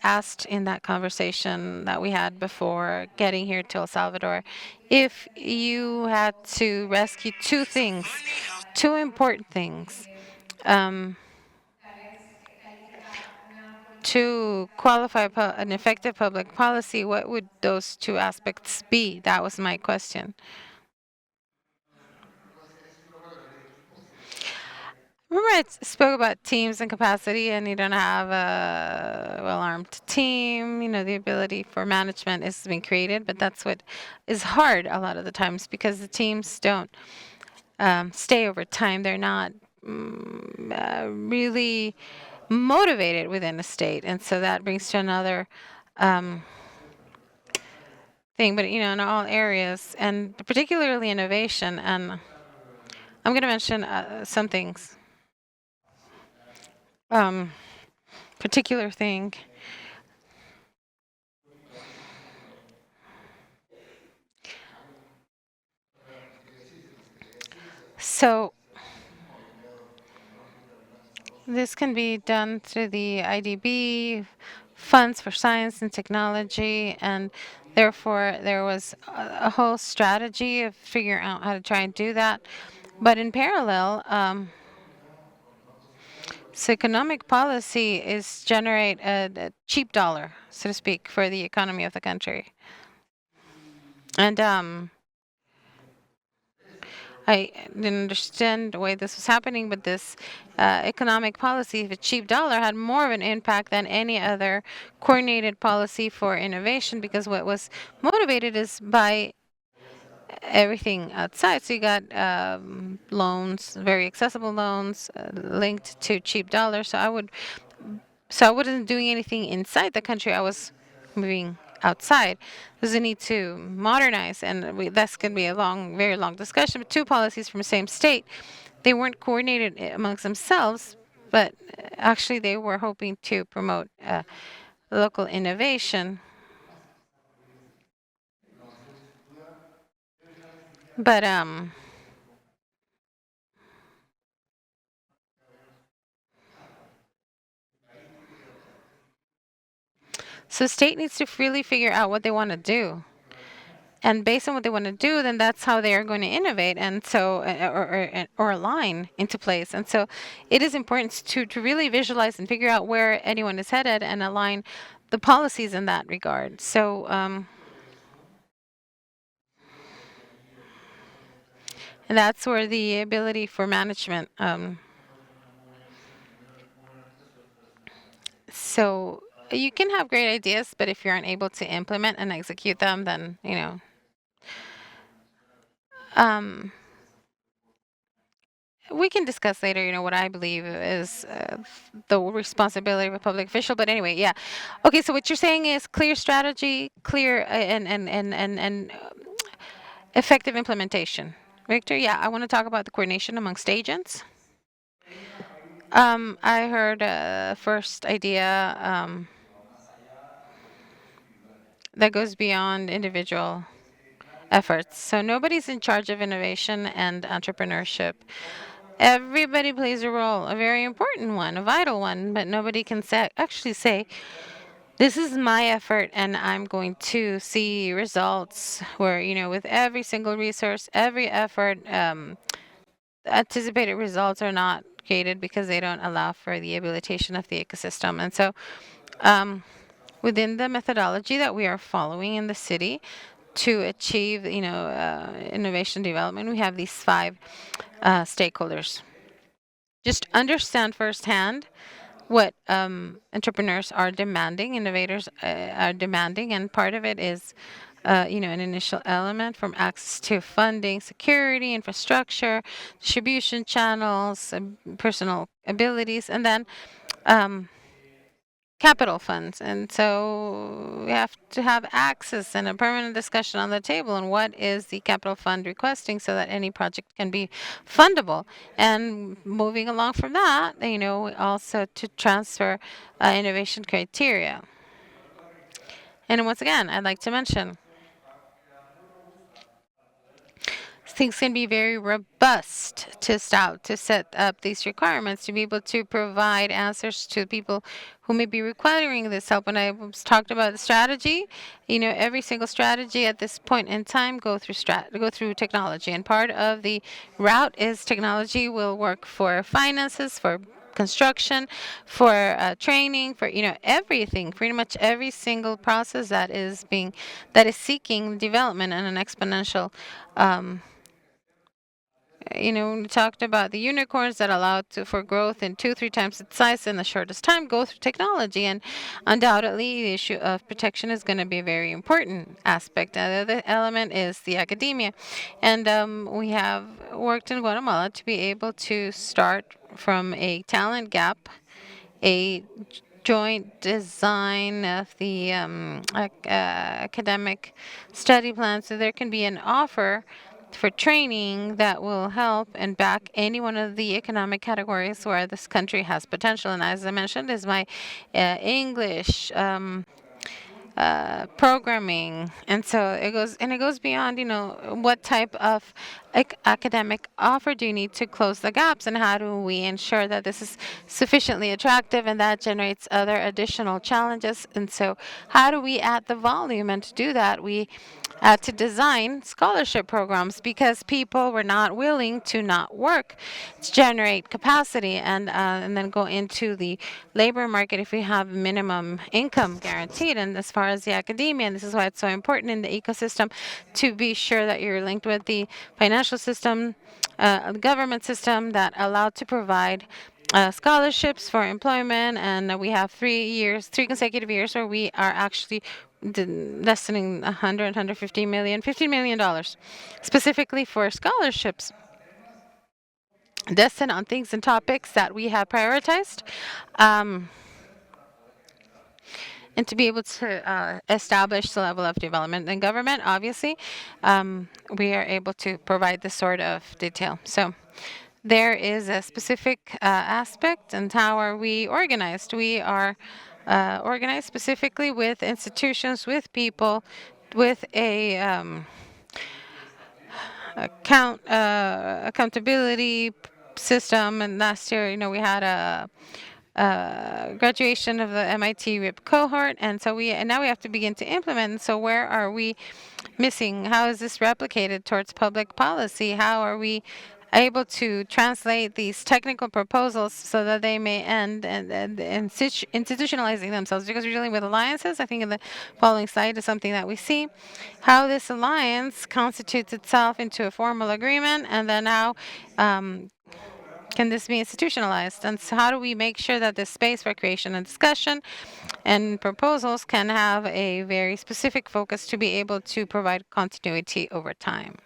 asked in that conversation that we had before getting here to El Salvador, if you had to rescue two things, two important things, um, to qualify an effective public policy, what would those two aspects be? That was my question. Remember, spoke about teams and capacity, and you don't have a well-armed team. The ability for management is being created, but that's what is hard a lot of the times because the teams don't stay over time. They're not really motivated within a state, and so that brings to another thing. But in all areas, and particularly innovation, and I'm going to mention some things. Particular thing. So this can be done through the IDB, funds for science and technology, and therefore there was a whole strategy of figuring out how to try and do that. But in parallel, So economic policy is generate a cheap dollar, so to speak, for the economy of the country. And I didn't understand why this was happening, but this economic policy of a cheap dollar had more of an impact than any other coordinated policy for innovation, because what was motivated is by everything outside. So you got loans, very accessible loans linked to cheap dollars. So I wasn't doing anything inside the country. I was moving outside. There's a need to modernize, and that's going to be a long, very long discussion. But two policies from the same state, they weren't coordinated amongst themselves, but actually they were hoping to promote local innovation. But so state needs to really figure out what they want to do. And based on what they want to do, then that's how they are going to innovate, and so or align into place. And so, it is important to really visualize and figure out where anyone is headed and align the policies in that regard. So, and that's where the ability for management. So you can have great ideas, but if you're unable to implement and execute them, then Um, we can discuss later, what I believe is the responsibility of a public official. But anyway, yeah. Okay, so what you're saying is clear strategy, clear and effective implementation. Victor, yeah, I want to talk about the coordination amongst agents. I heard first idea that goes beyond individual efforts. So nobody's in charge of innovation and entrepreneurship. Everybody plays a role, a very important one, a vital one, but nobody can actually say, this is my effort and I'm going to see results where, with every single resource, every effort, anticipated results are not created because they don't allow for the habilitation of the ecosystem. And so within the methodology that we are following in the city to achieve, innovation development, we have these 5 stakeholders. Just understand firsthand what entrepreneurs are demanding, innovators are demanding, and part of it is, an initial element from access to funding, security, infrastructure, distribution channels, personal abilities, and then capital funds. And so we have to have access and a permanent discussion on the table on what is the capital fund requesting so that any project can be fundable. And moving along from that, also to transfer innovation criteria. And once again, I'd like to mention things can be very robust to set up these requirements to be able to provide answers to people who may be requiring this help. When I was talked about the strategy, every single strategy at this point in time go through technology, and part of the route is technology will work for finances, for construction, for training, for everything, pretty much every single process that is seeking development in an exponential. We talked about the unicorns that allow for growth in 2-3 times its size in the shortest time go through technology, and undoubtedly the issue of protection is going to be a very important aspect. The other element is the academia, and we have worked in Guatemala to be able to start from a talent gap, a joint design of the academic study plan, so there can be an offer for training that will help and back any one of the economic categories where this country has potential. And as I mentioned, is my English, programming, and so it goes beyond. What type of academic offer do you need to close the gaps, and how do we ensure that this is sufficiently attractive, and that generates other additional challenges. And so, how do we add the volume? And to do that, we to design scholarship programs because people were not willing to not work to generate capacity and then go into the labor market if we have minimum income guaranteed. And as far as the academia, and this is why it's so important in the ecosystem to be sure that you're linked with the financial system, the government system that allowed to provide scholarships for employment, and we have 3 consecutive years where we are actually destining 150 million, $15 million specifically for scholarships destined on things and topics that we have prioritized. Um, and to be able to establish the level of development in government, obviously, we are able to provide this sort of detail. So there is a specific aspect, and how are we organized? We are organized specifically with institutions, with people, with a accountability system. And last year, we had a graduation of the MIT RIP cohort, and so now we have to begin to implement. So where are we missing? How is this replicated towards public policy? How are we able to translate these technical proposals so that they may end and institutionalizing themselves? Because we're dealing with alliances. I think in the following slide is something that we see, how this alliance constitutes itself into a formal agreement, and then how can this be institutionalized? And so how do we make sure that this space for creation and discussion and proposals can have a very specific focus to be able to provide continuity over time?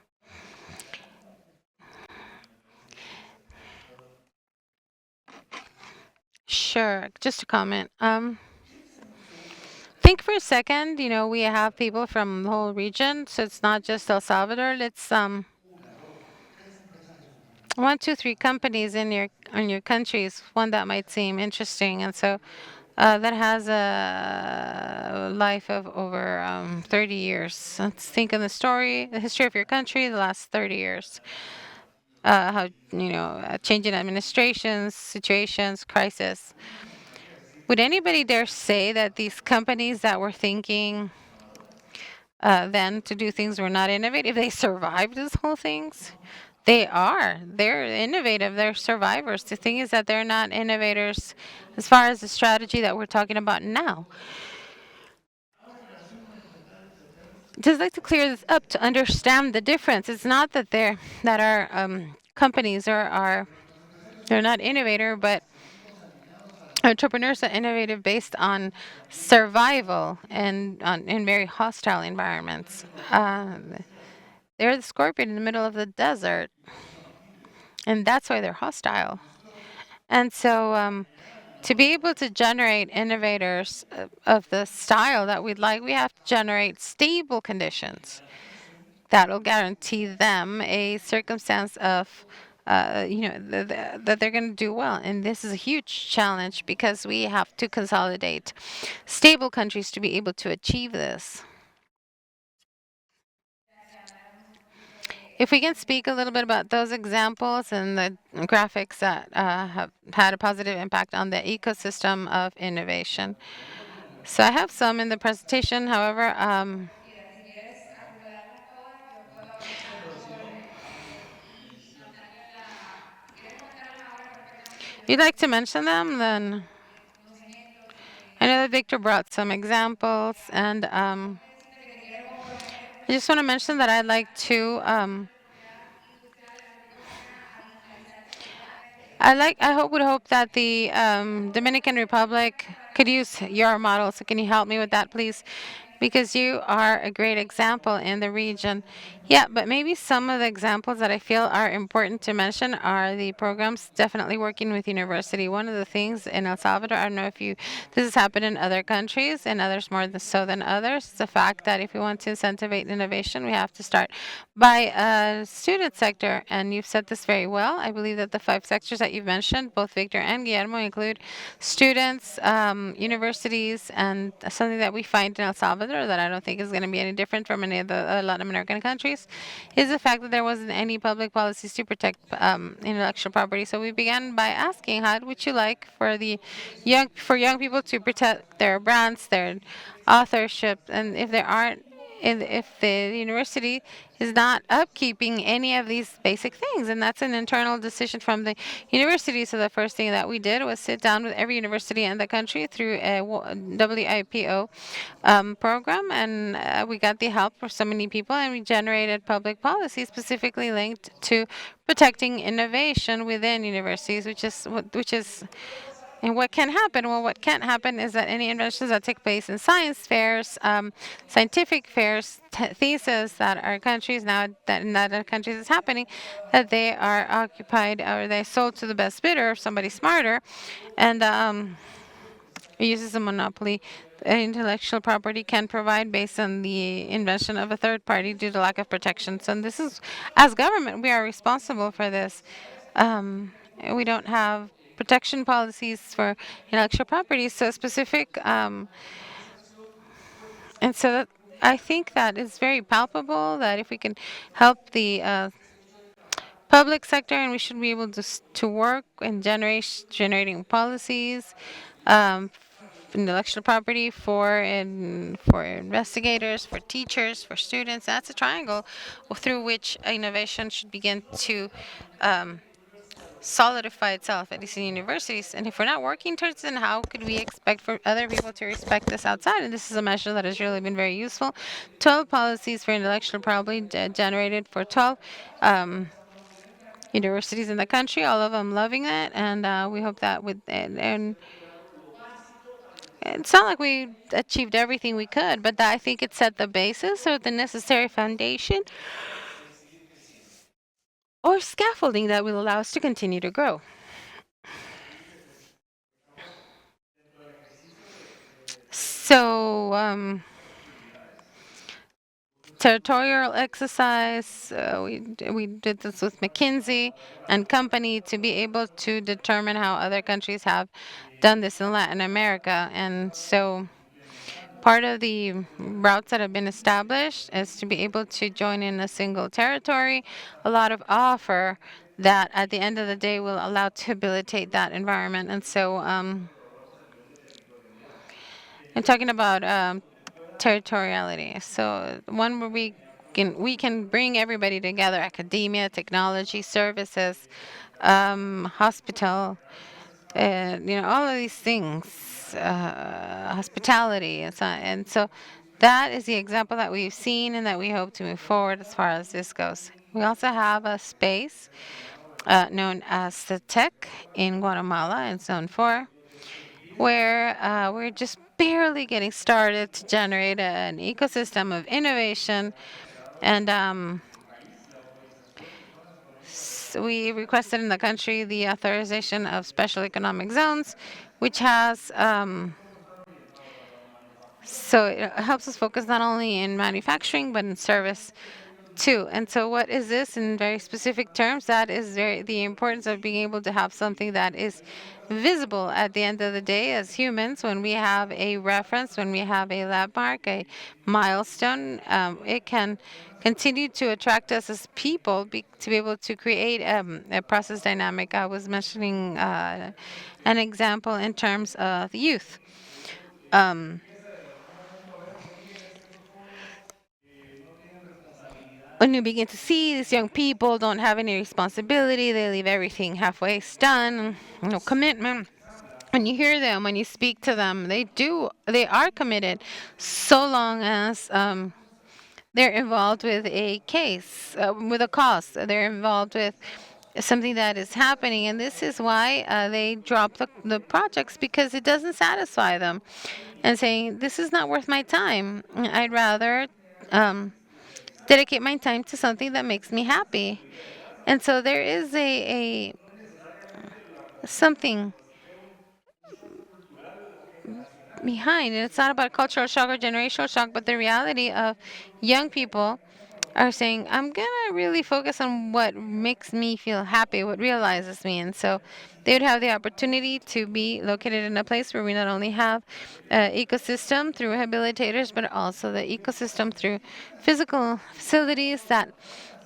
Sure, just a comment. Think for a second, we have people from the whole region, so it's not just El Salvador. Let's 1, 2, 3 companies in your countries, one that might seem interesting, and so that has a life of over 30 years. Let's think of the history of your country, the last 30 years. How changing administrations, situations, crisis. Would anybody dare say that these companies that were thinking then to do things were not innovative? They survived these whole things. They are. They're innovative. They're survivors. The thing is that they're not innovators as far as the strategy that we're talking about now. Just like to clear this up to understand the difference. It's not that our companies they're not innovator, but entrepreneurs are innovative based on survival and in very hostile environments. They're the scorpion in the middle of the desert, and that's why they're hostile. And so to be able to generate innovators of the style that we'd like, we have to generate stable conditions that will guarantee them a circumstance of that they're going to do well. And this is a huge challenge because we have to consolidate stable countries to be able to achieve this. If we can speak a little bit about those examples and the graphics that have had a positive impact on the ecosystem of innovation. So I have some in the presentation, however, if you'd like to mention them, then I know that Victor brought some examples, and I just want to mention that I'd like to would hope that the Dominican Republic could use your model. So can you help me with that, please? Because you are a great example in the region. Yeah, but maybe some of the examples that I feel are important to mention are the programs definitely working with university. One of the things in El Salvador, I don't know if this has happened in other countries and others more so than others, it's the fact that if we want to incentivize innovation, we have to start by a student sector. And you've said this very well. I believe that the 5 sectors that you've mentioned, both Victor and Guillermo, include students, universities, and something that we find in El Salvador that I don't think is going to be any different from any of the Latin American countries, is the fact that there wasn't any public policies to protect intellectual property. So we began by asking, how would you like for young people to protect their brands, their authorship, and if there aren't if the university is not upkeeping any of these basic things, and that's an internal decision from the university. So the first thing that we did was sit down with every university in the country through a WIPO program, and we got the help for so many people, and we generated public policy specifically linked to protecting innovation within universities, which is and what can happen? Well, what can't happen is that any inventions that take place in science fairs, scientific fairs, theses that our countries now, that in other countries is happening, that they are occupied or they sold to the best bidder, somebody smarter, and it uses a monopoly intellectual property can provide based on the invention of a third party due to lack of protection. So this is, as government, we are responsible for this. We don't have protection policies for intellectual property so specific, and so that I think that is very palpable that if we can help the public sector, and we should be able to work in generating policies, intellectual property for investigators, for teachers, for students. That's a triangle through which innovation should begin to solidify itself, at least in universities. And if we're not working towards it, then how could we expect for other people to respect us outside? And this is a measure that has really been very useful. 12 policies for intellectual property generated for 12 universities in the country, all of them loving it. And we hope that and it's not like we achieved everything we could, but I think it set the basis or the necessary foundation or scaffolding that will allow us to continue to grow. So, territorial exercise, we did this with McKinsey and company to be able to determine how other countries have done this in Latin America. And so part of the routes that have been established is to be able to join in a single territory, a lot of offer that at the end of the day will allow to habilitate that environment. And so I'm talking about territoriality. So one where we can bring everybody together: academia, technology, services, hospital, all of these things, hospitality, and so that is the example that we've seen and that we hope to move forward as far as this goes. We also have a space known as the Tech in Guatemala in Zone 4, where we're just barely getting started to generate an ecosystem of innovation. And so we requested in the country the authorization of special economic zones, which has so it helps us focus not only in manufacturing but in service too. And so what is this in very specific terms? That is the importance of being able to have something that is visible at the end of the day as humans. When we have a reference, when we have a landmark, a milestone, it can continue to attract us as people to be able to create a process dynamic. I was mentioning an example in terms of youth. When you begin to see these young people don't have any responsibility, they leave everything halfway done, no commitment. When you hear them, when you speak to them, they are committed, so long as they're involved with a case, with a cause. They're involved with something that is happening, and this is why they drop the projects, because it doesn't satisfy them, and saying, this is not worth my time. I'd rather dedicate my time to something that makes me happy. And so there is a something behind, and it's not about cultural shock or generational shock, but the reality of young people are saying, I'm gonna really focus on what makes me feel happy, what realizes me. And so they would have the opportunity to be located in a place where we not only have ecosystem through rehabilitators, but also the ecosystem through physical facilities that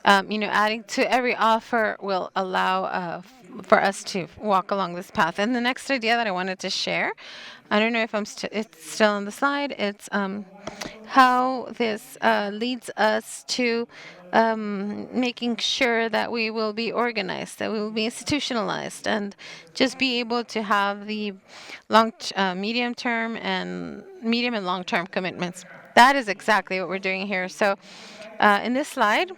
adding to every offer will allow for us to walk along this path. And the next idea that I wanted to share, I don't know if it's still on the slide. It's how this leads us to making sure that we will be organized, that we will be institutionalized, and just be able to have the medium and long-term commitments. That is exactly what we're doing here. So in this slide,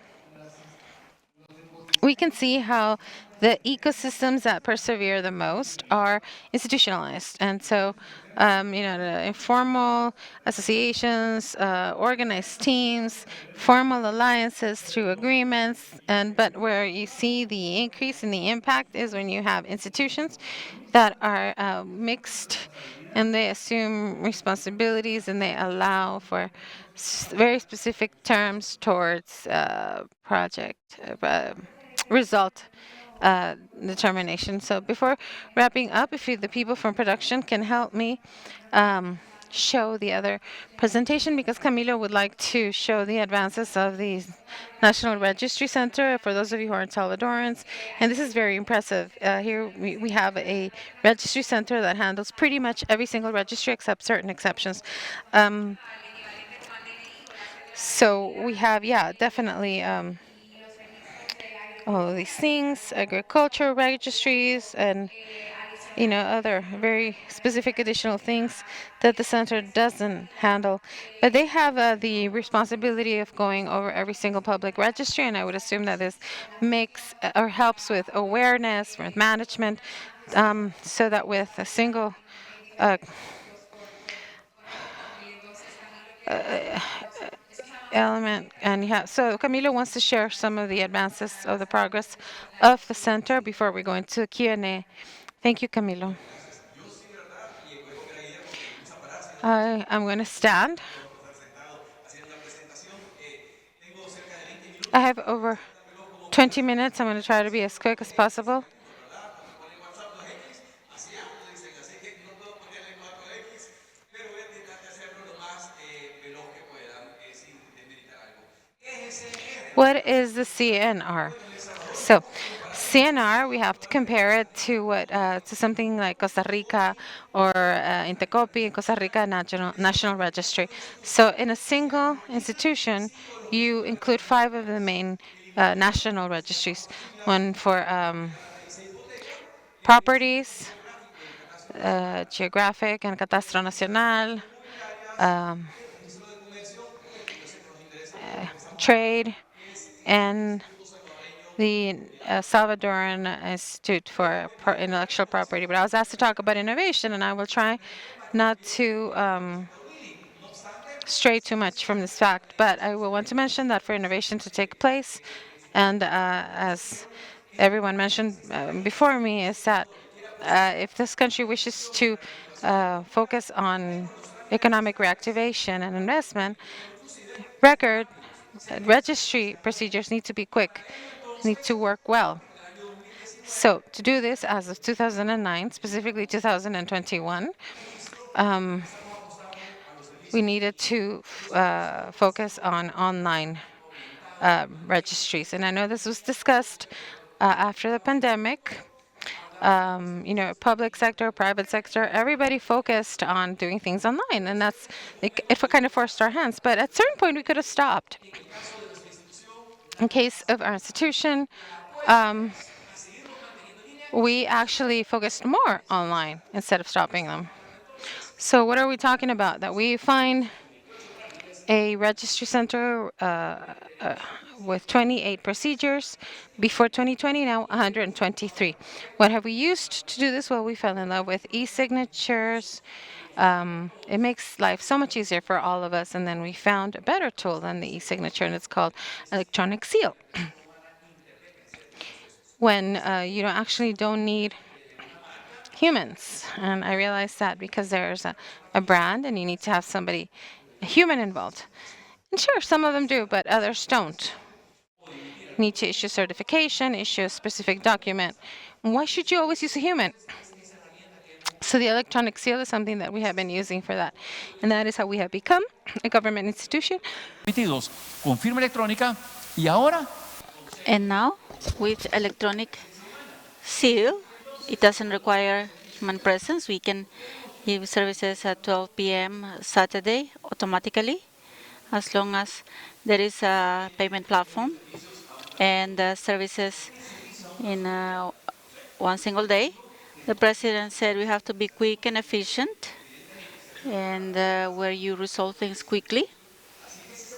we can see how the ecosystems that persevere the most are institutionalized. And so, the informal associations, organized teams, formal alliances through agreements, but where you see the increase in the impact is when you have institutions that are mixed and they assume responsibilities and they allow for very specific terms towards project result determination. So before wrapping up, if the people from production can help me show the other presentation, because Camilo would like to show the advances of the National Registry Center for those of you who are Salvadorans. And this is very impressive. Here we have a registry center that handles pretty much every single registry except certain exceptions. So we have, definitely all of these things, agriculture registries, and other very specific additional things that the center doesn't handle. But they have the responsibility of going over every single public registry, and I would assume that this makes or helps with awareness, with management, so that with a single element. And so Camilo wants to share some of the advances of the progress of the center before we go into Q&A. Thank you, Camilo. I'm going to stand. I have over 20 minutes. I'm going to try to be as quick as possible. What is the CNR? So, CNR, we have to compare it to something like Costa Rica or Intecopi in Costa Rica National Registry. So, in a single institution, you include 5 of the main national registries. One for properties, geographic and Catastro Nacional, trade, and the Salvadoran Institute for Intellectual Property. But I was asked to talk about innovation, and I will try not to stray too much from this fact. But I will want to mention that for innovation to take place, and as everyone mentioned before me, is that if this country wishes to focus on economic reactivation and investment, registry procedures need to be quick, need to work well. So to do this, as of 2009, specifically 2021, we needed to focus on online registries. And I know this was discussed after the pandemic. Public sector, private sector, everybody focused on doing things online, and it kind of forced our hands. But at a certain point, we could have stopped. In case of our institution, we actually focused more online instead of stopping them. So what are we talking about? That we find a registry center with 28 procedures. Before 2020, now 123. What have we used to do this? Well, we fell in love with e-signatures. It makes life so much easier for all of us. And then we found a better tool than the e-signature, and it's called electronic seal. When you actually don't need humans. And I realized that because there's a brand and you need to have somebody, a human involved. And sure, some of them do, but others don't. Need to issue certification, issue a specific document. Why should you always use a human? So the electronic seal is something that we have been using for that. And that is how we have become a government institution. Con firma electrónica, y ahora And now, with electronic seal, it doesn't require human presence. We can give services at 12 p.m. Saturday automatically, as long as there is a payment platform and services in one single day. The president said we have to be quick and efficient, and where you resolve things quickly,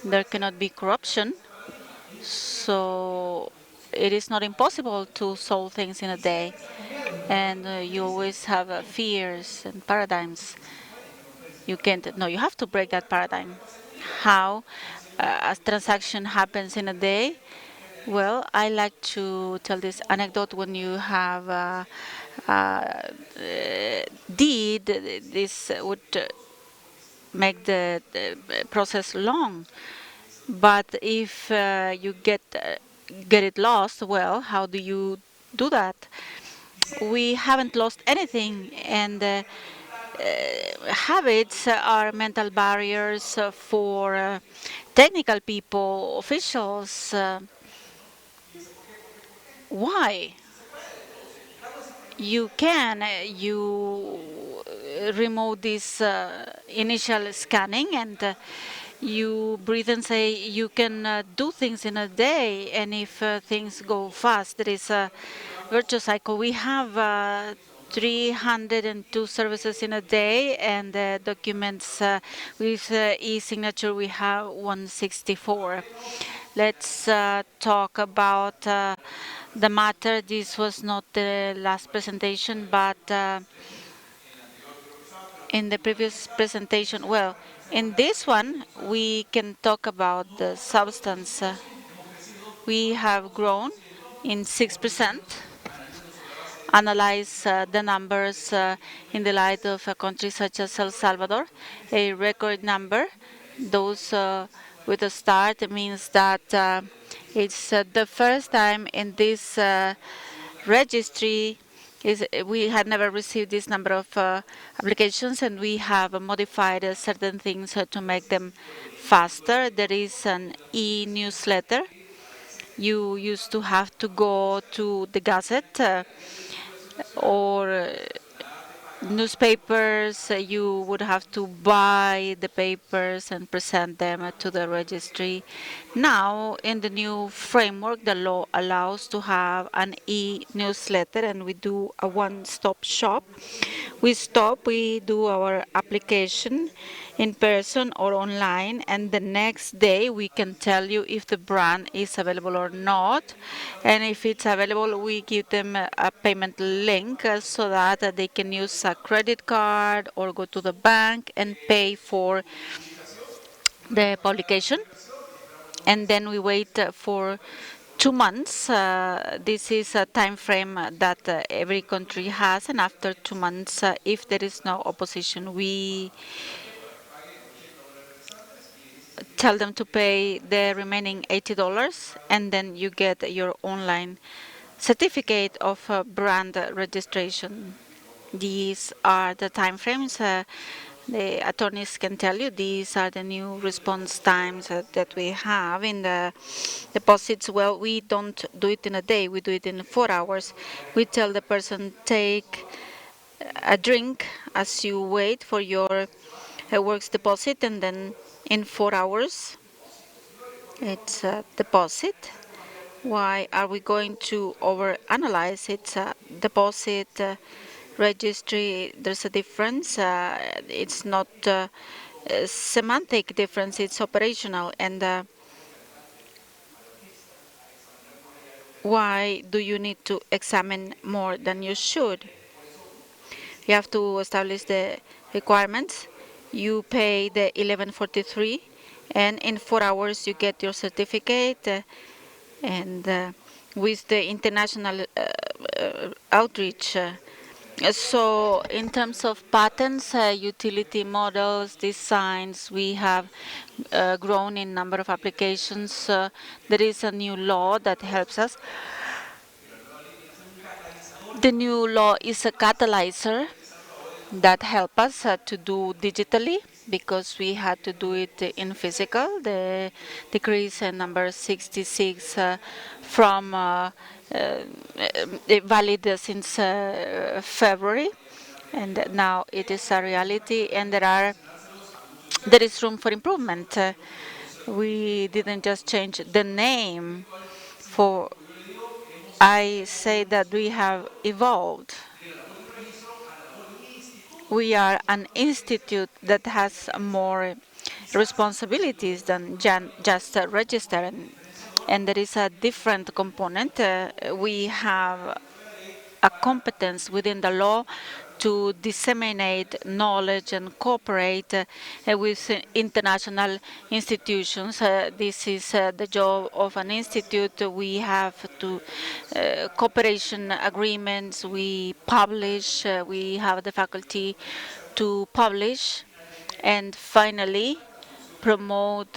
there cannot be corruption. So it is not impossible to solve things in a day, and you always have fears and paradigms. You can't. No, you have to break that paradigm. How a transaction happens in a day? Well, I like to tell this anecdote. When you have deed, this would make the process long. But if you get it lost, well, how do you do that? We haven't lost anything, and habits are mental barriers for technical people, officials. Why? You can remove this initial scanning, and you breathe and say you can do things in a day, and if things go fast, there is a virtuous cycle. We have 302 services in a day, and documents with e-signature we have 164. Let's talk about the matter. This was not the last presentation, but in the previous presentation, well, in this one, we can talk about the substance. We have grown in 6%. Analyze the numbers in the light of a country such as El Salvador, a record number. Those with a start means that it's the first time in this registry we had never received this number of applications, and we have modified certain things to make them faster. There is an e-newsletter. You used to have to go to the Gazette or newspapers. You would have to buy the papers and present them to the registry. Now, in the new framework, the law allows to have an e-newsletter, and we do a one-stop shop. We do our application in person or online, and the next day we can tell you if the brand is available or not. And if it's available, we give them a payment link so that they can use a credit card or go to the bank and pay for the publication. And then we wait for 2 months. This is a time frame that every country has, and after 2 months, if there is no opposition, we tell them to pay the remaining $80, and then you get your online certificate of brand registration. These are the time frames. The attorneys can tell you these are the new response times that we have in the deposits. Well, we don't do it in a day, we do it in 4 hours. We tell the person, take a drink as you wait for your works deposit, and then in 4 hours it's a deposit. Why are we going to overanalyze? It's a deposit registry. There's a difference. It's not a semantic difference, it's operational. And why do you need to examine more than you should? You have to establish the requirements. You pay the 1143, and in 4 hours you get your certificate. And with the international outreach. So in terms of patents, utility models, designs, we have grown in number of applications. There is a new law that helps us. The new law is a catalyzer that helps us to do digitally. because we had to do it in physical. The decrease number 66 from valid since February, and now it is a reality, and there is room for improvement. We didn't just change the name for. I say that we have evolved. We are an institute that has more responsibilities than just register, and there is a different component. We have a competence within the law to disseminate knowledge and cooperate with international institutions. This is the job of an institute. We have to cooperation agreements. We publish. We have the faculty to publish, and finally promote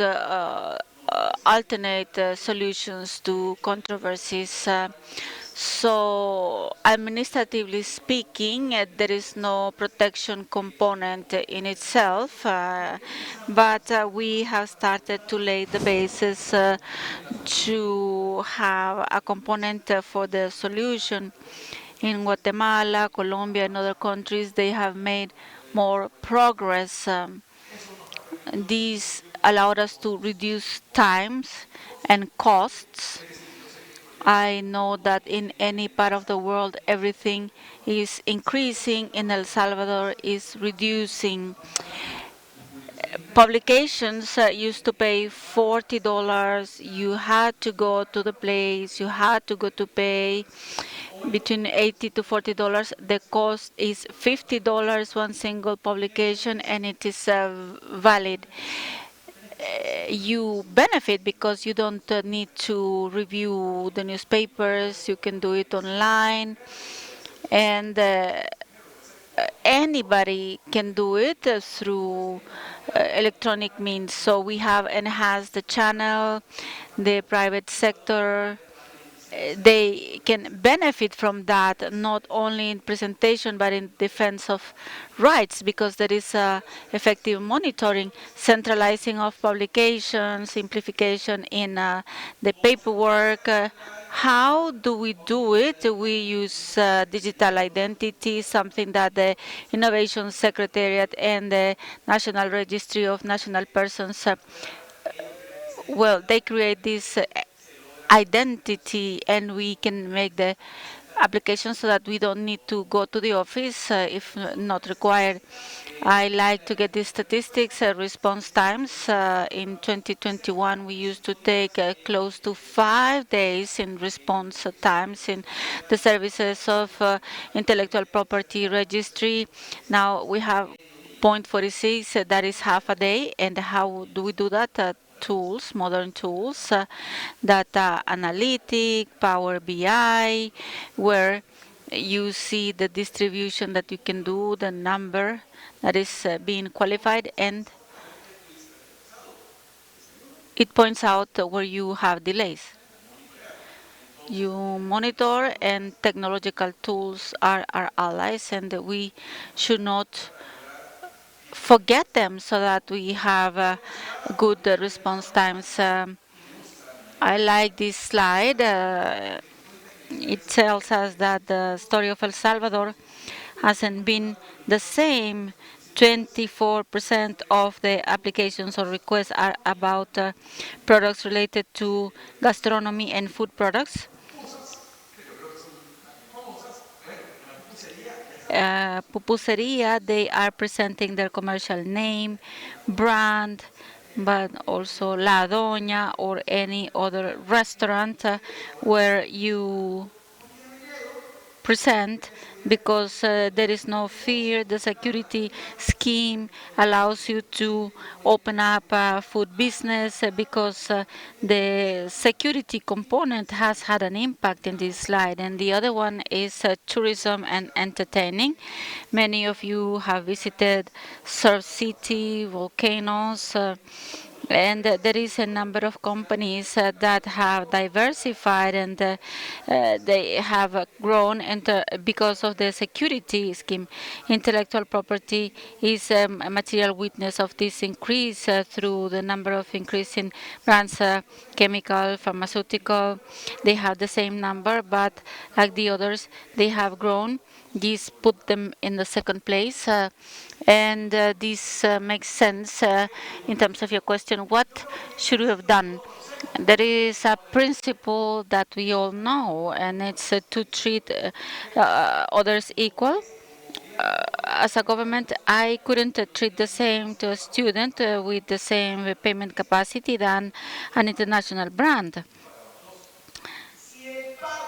alternate solutions to controversies. So, administratively speaking, there is no protection component in itself, but we have started to lay the basis to have a component for the solution. In Guatemala, Colombia, and other countries, they have made more progress. These allowed us to reduce times and costs. I know that in any part of the world, everything is increasing. In El Salvador, is reducing. Publications used to pay $40. You had to go to the place. You had to go to pay between $80 to $40. The cost is $50 one single publication, and it is valid. You benefit because you don't need to review the newspapers. You can do it online, and anybody can do it through electronic means. So we have enhanced the channel. The private sector, they can benefit from that, not only in presentation but in defense of rights, because there is effective monitoring, centralizing of publications, simplification in the paperwork. How do we do it? We use digital identity, something that the Innovation Secretariat and the National Registry of National Persons well, they create this identity, and we can make the application so that we don't need to go to the office if not required. I like to get the statistics, response times. In 2021, we used to take close to 5 days in response times in the services of intellectual property registry. Now we have 0.46, that is half a day. And how do we do that? Tools, modern tools, data analytic, Power BI, where you see the distribution that you can do, the number that is being qualified, and it points out where you have delays. You monitor, and technological tools are our allies, and we should not forget them so that we have good response times. I like this slide. It tells us that the story of El Salvador hasn't been the same. 24% of the applications or requests are about products related to gastronomy and food products. Pupuseria, they are presenting their commercial name, brand, but also La Doña or any other restaurant where you present, because there is no fear. The security scheme allows you to open up a food business because the security component has had an impact in this slide. And the other one is tourism and entertaining. Many of you have visited Surf City, volcanoes. And there is a number of companies that have diversified, and they have grown because of the security scheme. Intellectual property is a material witness of this increase through the number of increase in brands, chemical, pharmaceutical. They have the same number, but like the others, they have grown. This put them in the second place, and this makes sense in terms of your question. What should we have done? There is a principle that we all know, and it's to treat others equal. As a government, I couldn't treat the same to a student with the same payment capacity than an international brand.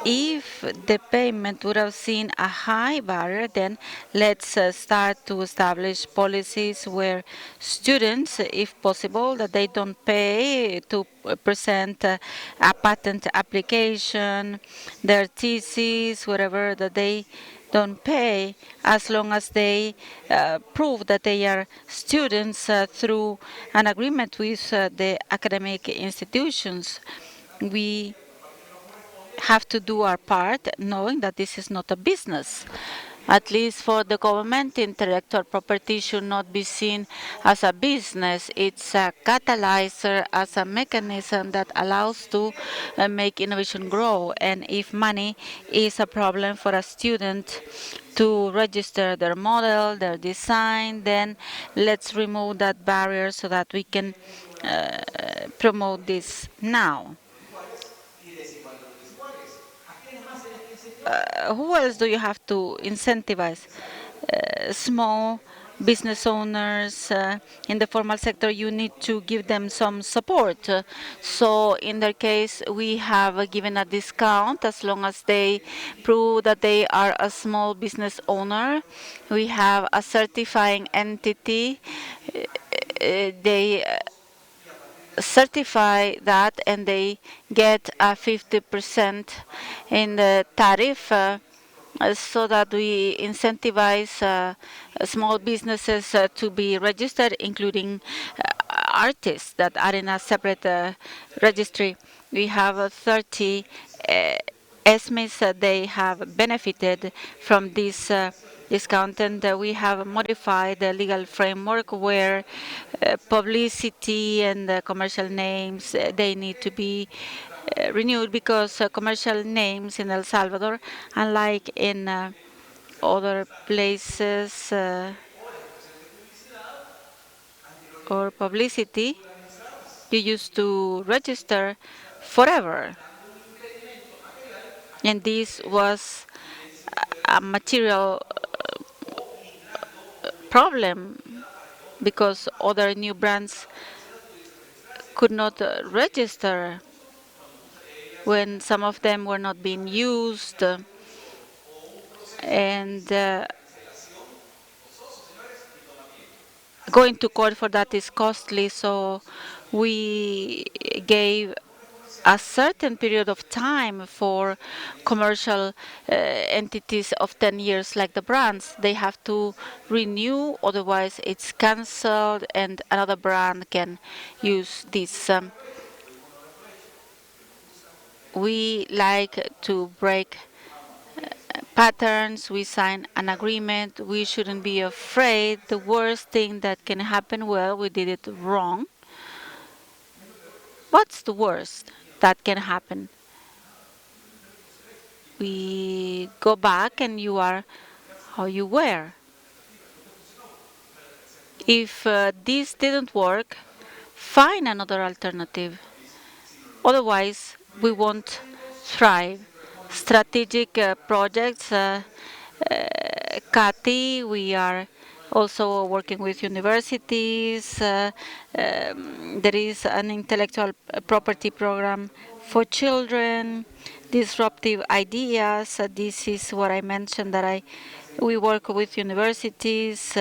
If the payment would have seen a high barrier, then let's start to establish policies where students, if possible, that they don't pay to present a patent application, their thesis, whatever, that they don't pay, as long as they prove that they are students through an agreement with the academic institutions. We have to do our part, knowing that this is not a business. At least for the government, intellectual property should not be seen as a business. It's a catalyzer, as a mechanism that allows to make innovation grow. And if money is a problem for a student to register their model, their design, then let's remove that barrier so that we can promote this now. Who else do you have to incentivize? Small business owners in the formal sector, you need to give them some support. So in their case, we have given a discount as long as they prove that they are a small business owner. We have a certifying entity. They certify that, and they get a 50% in the tariff, so that we incentivize small businesses to be registered, including artists that are in a separate registry. We have 30 SMEs that they have benefited from this discount, and we have modified the legal framework where publicity and commercial names, they need to be renewed, because commercial names in El Salvador, unlike in other places, or publicity, you used to register forever. And this was a material problem, because other new brands could not register when some of them were not being used. And going to court for that is costly, so we gave a certain period of time for commercial entities of 10 years, like the brands. They have to renew, otherwise it's cancelled and another brand can use this. We like to break patterns. We sign an agreement. We shouldn't be afraid. The worst thing that can happen, well, we did it wrong. What's the worst that can happen? We go back and you are how you were. If this didn't work, find another alternative. Otherwise, we won't thrive. Strategic projects, CATI, we are also working with universities. There is an intellectual property program for children, disruptive ideas. This is what I mentioned, that we work with universities.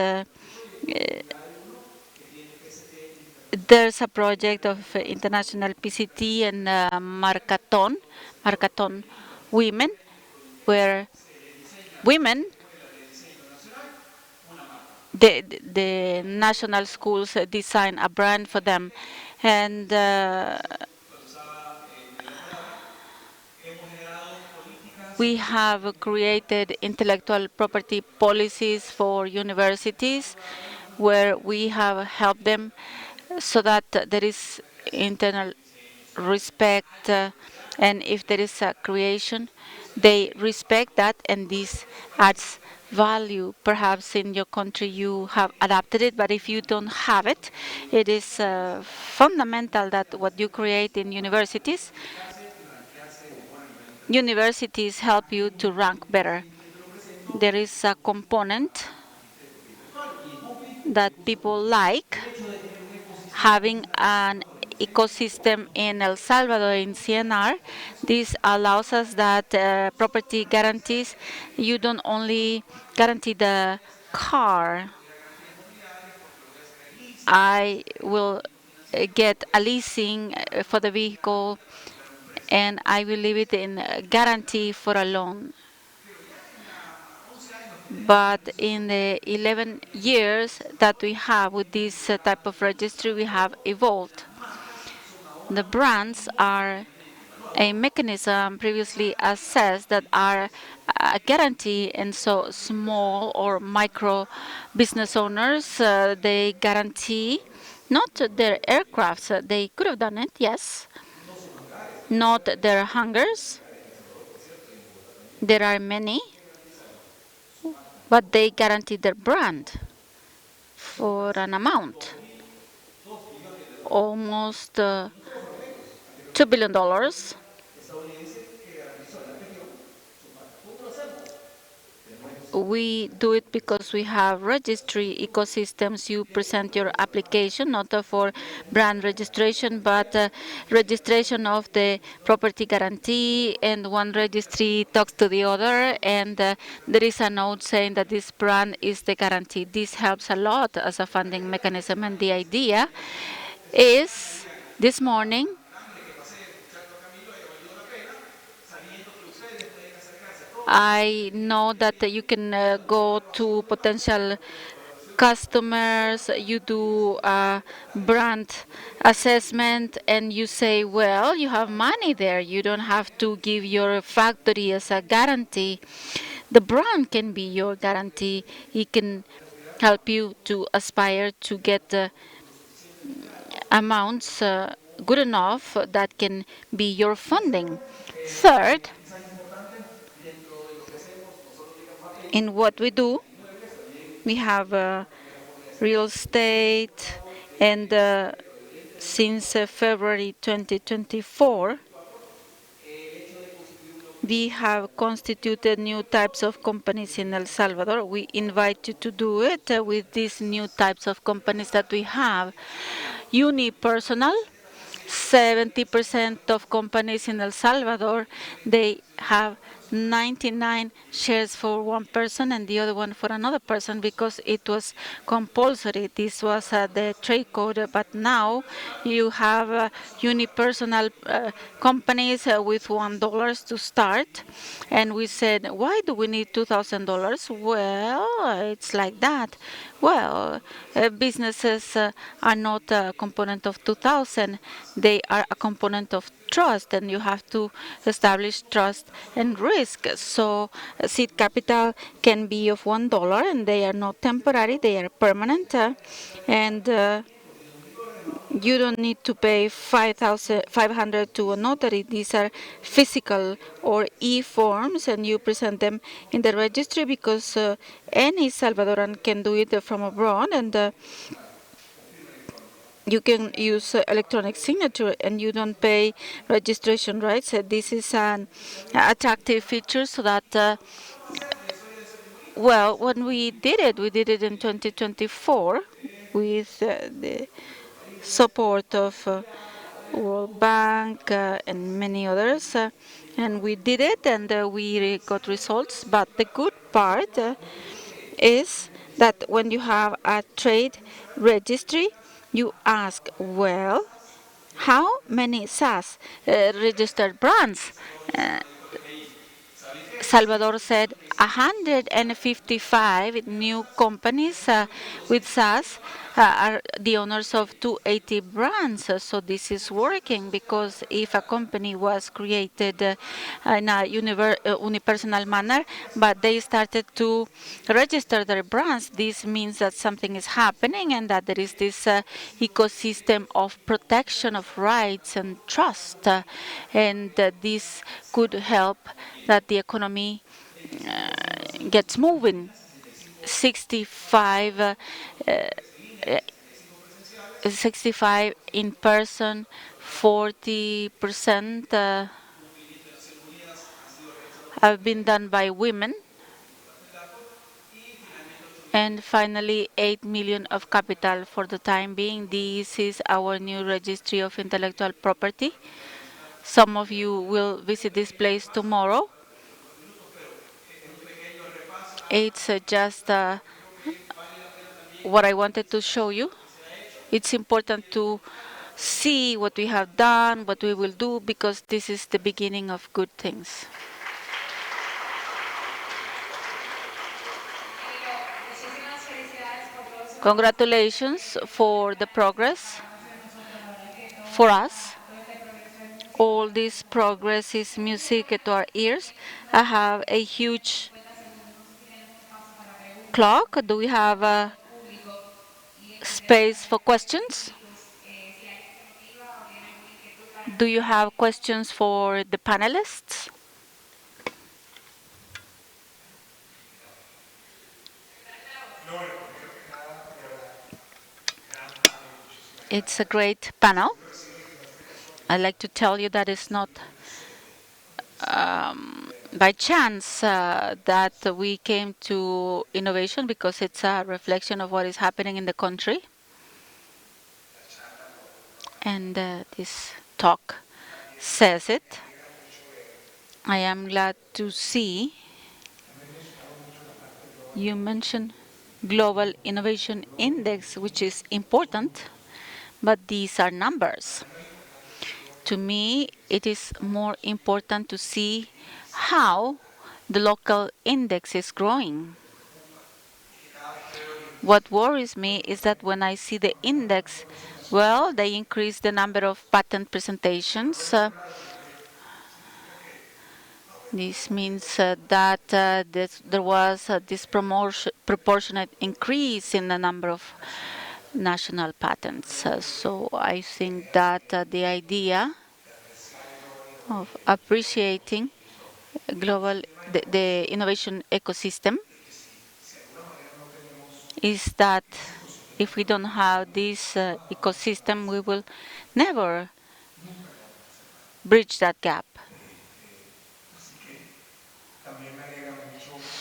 There's a project of international PCT and Marcaton women, where women, the national schools design a brand for them, And we have created intellectual property policies for universities where we have helped them so that there is internal respect, and if there is a creation, they respect that, and this adds value. Perhaps in your country you have adapted it, but if you don't have it, it is fundamental that what you create in universities help you to rank better. There is a component that people like having an ecosystem in El Salvador in CNR. This allows us that property guarantees, you don't only guarantee the car. I will get a leasing for the vehicle, and I will leave it in guarantee for a loan. But in the 11 years that we have with this type of registry, we have evolved. The brands are a mechanism previously assessed that are a guarantee, and so small or micro business owners, they guarantee not their aircrafts, they could have done it, yes, not their hangars. There are many, but they guarantee their brand for an amount, almost $2 billion. We do it because we have registry ecosystems. You present your application not for brand registration, but registration of the property guarantee, and one registry talks to the other, and there is a note saying that this brand is the guarantee. This helps a lot as a funding mechanism, and the idea is this morning I know that you can go to potential customers, you do a brand assessment, and you say, well, you have money there. You don't have to give your factory as a guarantee. The brand can be your guarantee. It can help you to aspire to get amounts good enough that can be your funding. Third, in what we do, we have real estate, and since February 2024, we have constituted new types of companies in El Salvador. We invite you to do it with these new types of companies that we have. Unipersonal, 70% of companies in El Salvador, they have 99 shares for one person and the other one for another person, because it was compulsory. This was the trade code, but now you have unipersonal companies with $1 to start. And we said, why do we need $2,000? Well, it's like that. Well, businesses are not a component of 2,000. They are a component of trust, and you have to establish trust and risk. So seed capital can be of $1, and they are not temporary, they are permanent, and you don't need to pay 500 to a notary. These are physical or e-forms, and you present them in the registry, because any Salvadoran can do it from abroad, and you can use electronic signature, and you don't pay registration rights. This is an attractive feature, so that well, when we did it in 2024 with the support of World Bank and many others, and we did it, and we got results. But the good part is that when you have a trade registry, you ask, well, how many SAS registered brands? Salvador said, 155 new companies with SaaS are the owners of 280 brands. So this is working because if a company was created in a unipersonal manner, but they started to register their brands, this means that something is happening and that there is this ecosystem of protection of rights and trust. And this could help that the economy gets moving. 65 65 in person, 40% have been done by women. And finally, 8 million of capital for the time being. This is our new registry of intellectual property. Some of you will visit this place tomorrow. It's just what I wanted to show you. It's important to see what we have done, what we will do, because this is the beginning of good things. Congratulations for the progress for us. All this progress is music to our ears. I have a huge clock. Do we have a space for questions? Do you have questions for the panelists? It's a great panel. I'd like to tell you that it's not by chance that we came to innovation, because it's a reflection of what is happening in the country. And this talk says it. I am glad to see you mentioned Global Innovation Index, which is important, but these are numbers. To me, it is more important to see how the local index is growing. What worries me is that when I see the index, well, they increase the number of patent presentations. This means that there was a disproportionate increase in the number of national patents. So I think that the idea of appreciating the innovation ecosystem is that if we don't have this ecosystem, we will never bridge that gap.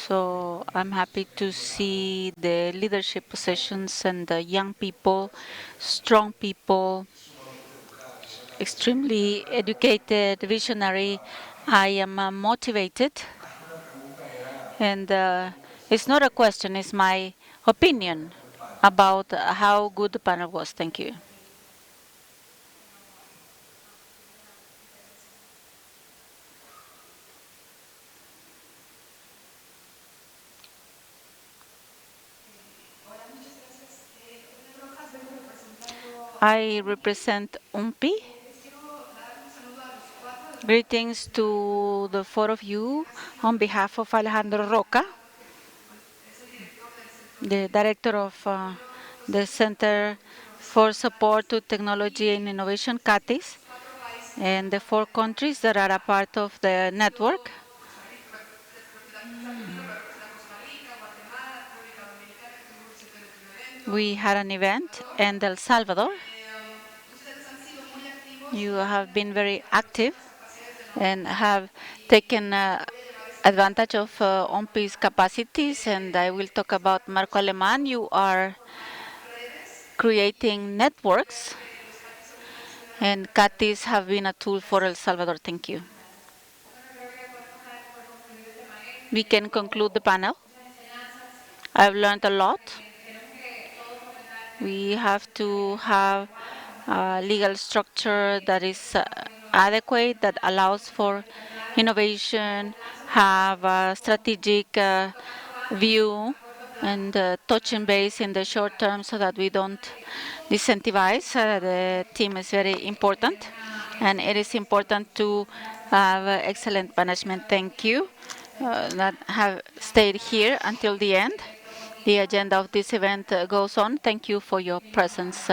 So I'm happy to see the leadership positions and the young people, strong people, extremely educated, visionary. I am motivated. And it's not a question, it's my opinion about how good the panel was. Thank you. I represent UMPI. Greetings to the four of you on behalf of Alejandro Roca, the director of the Center for Support to Technology and Innovation, CATIS, and the 4 countries that are a part of the network. We had an event in El Salvador. You have been very active and have taken advantage of OMPI's capacities, and I will talk about Marco Alemán. You are creating networks, and CATIS have been a tool for El Salvador. Thank you. We can conclude the panel. I've learned a lot. We have to have a legal structure that is adequate, that allows for innovation, have a strategic view, and touching base in the short term so that we don't disincentivize. The team is very important, and it is important to have excellent management. Thank you that have stayed here until the end. The agenda of this event goes on. Thank you for your presence.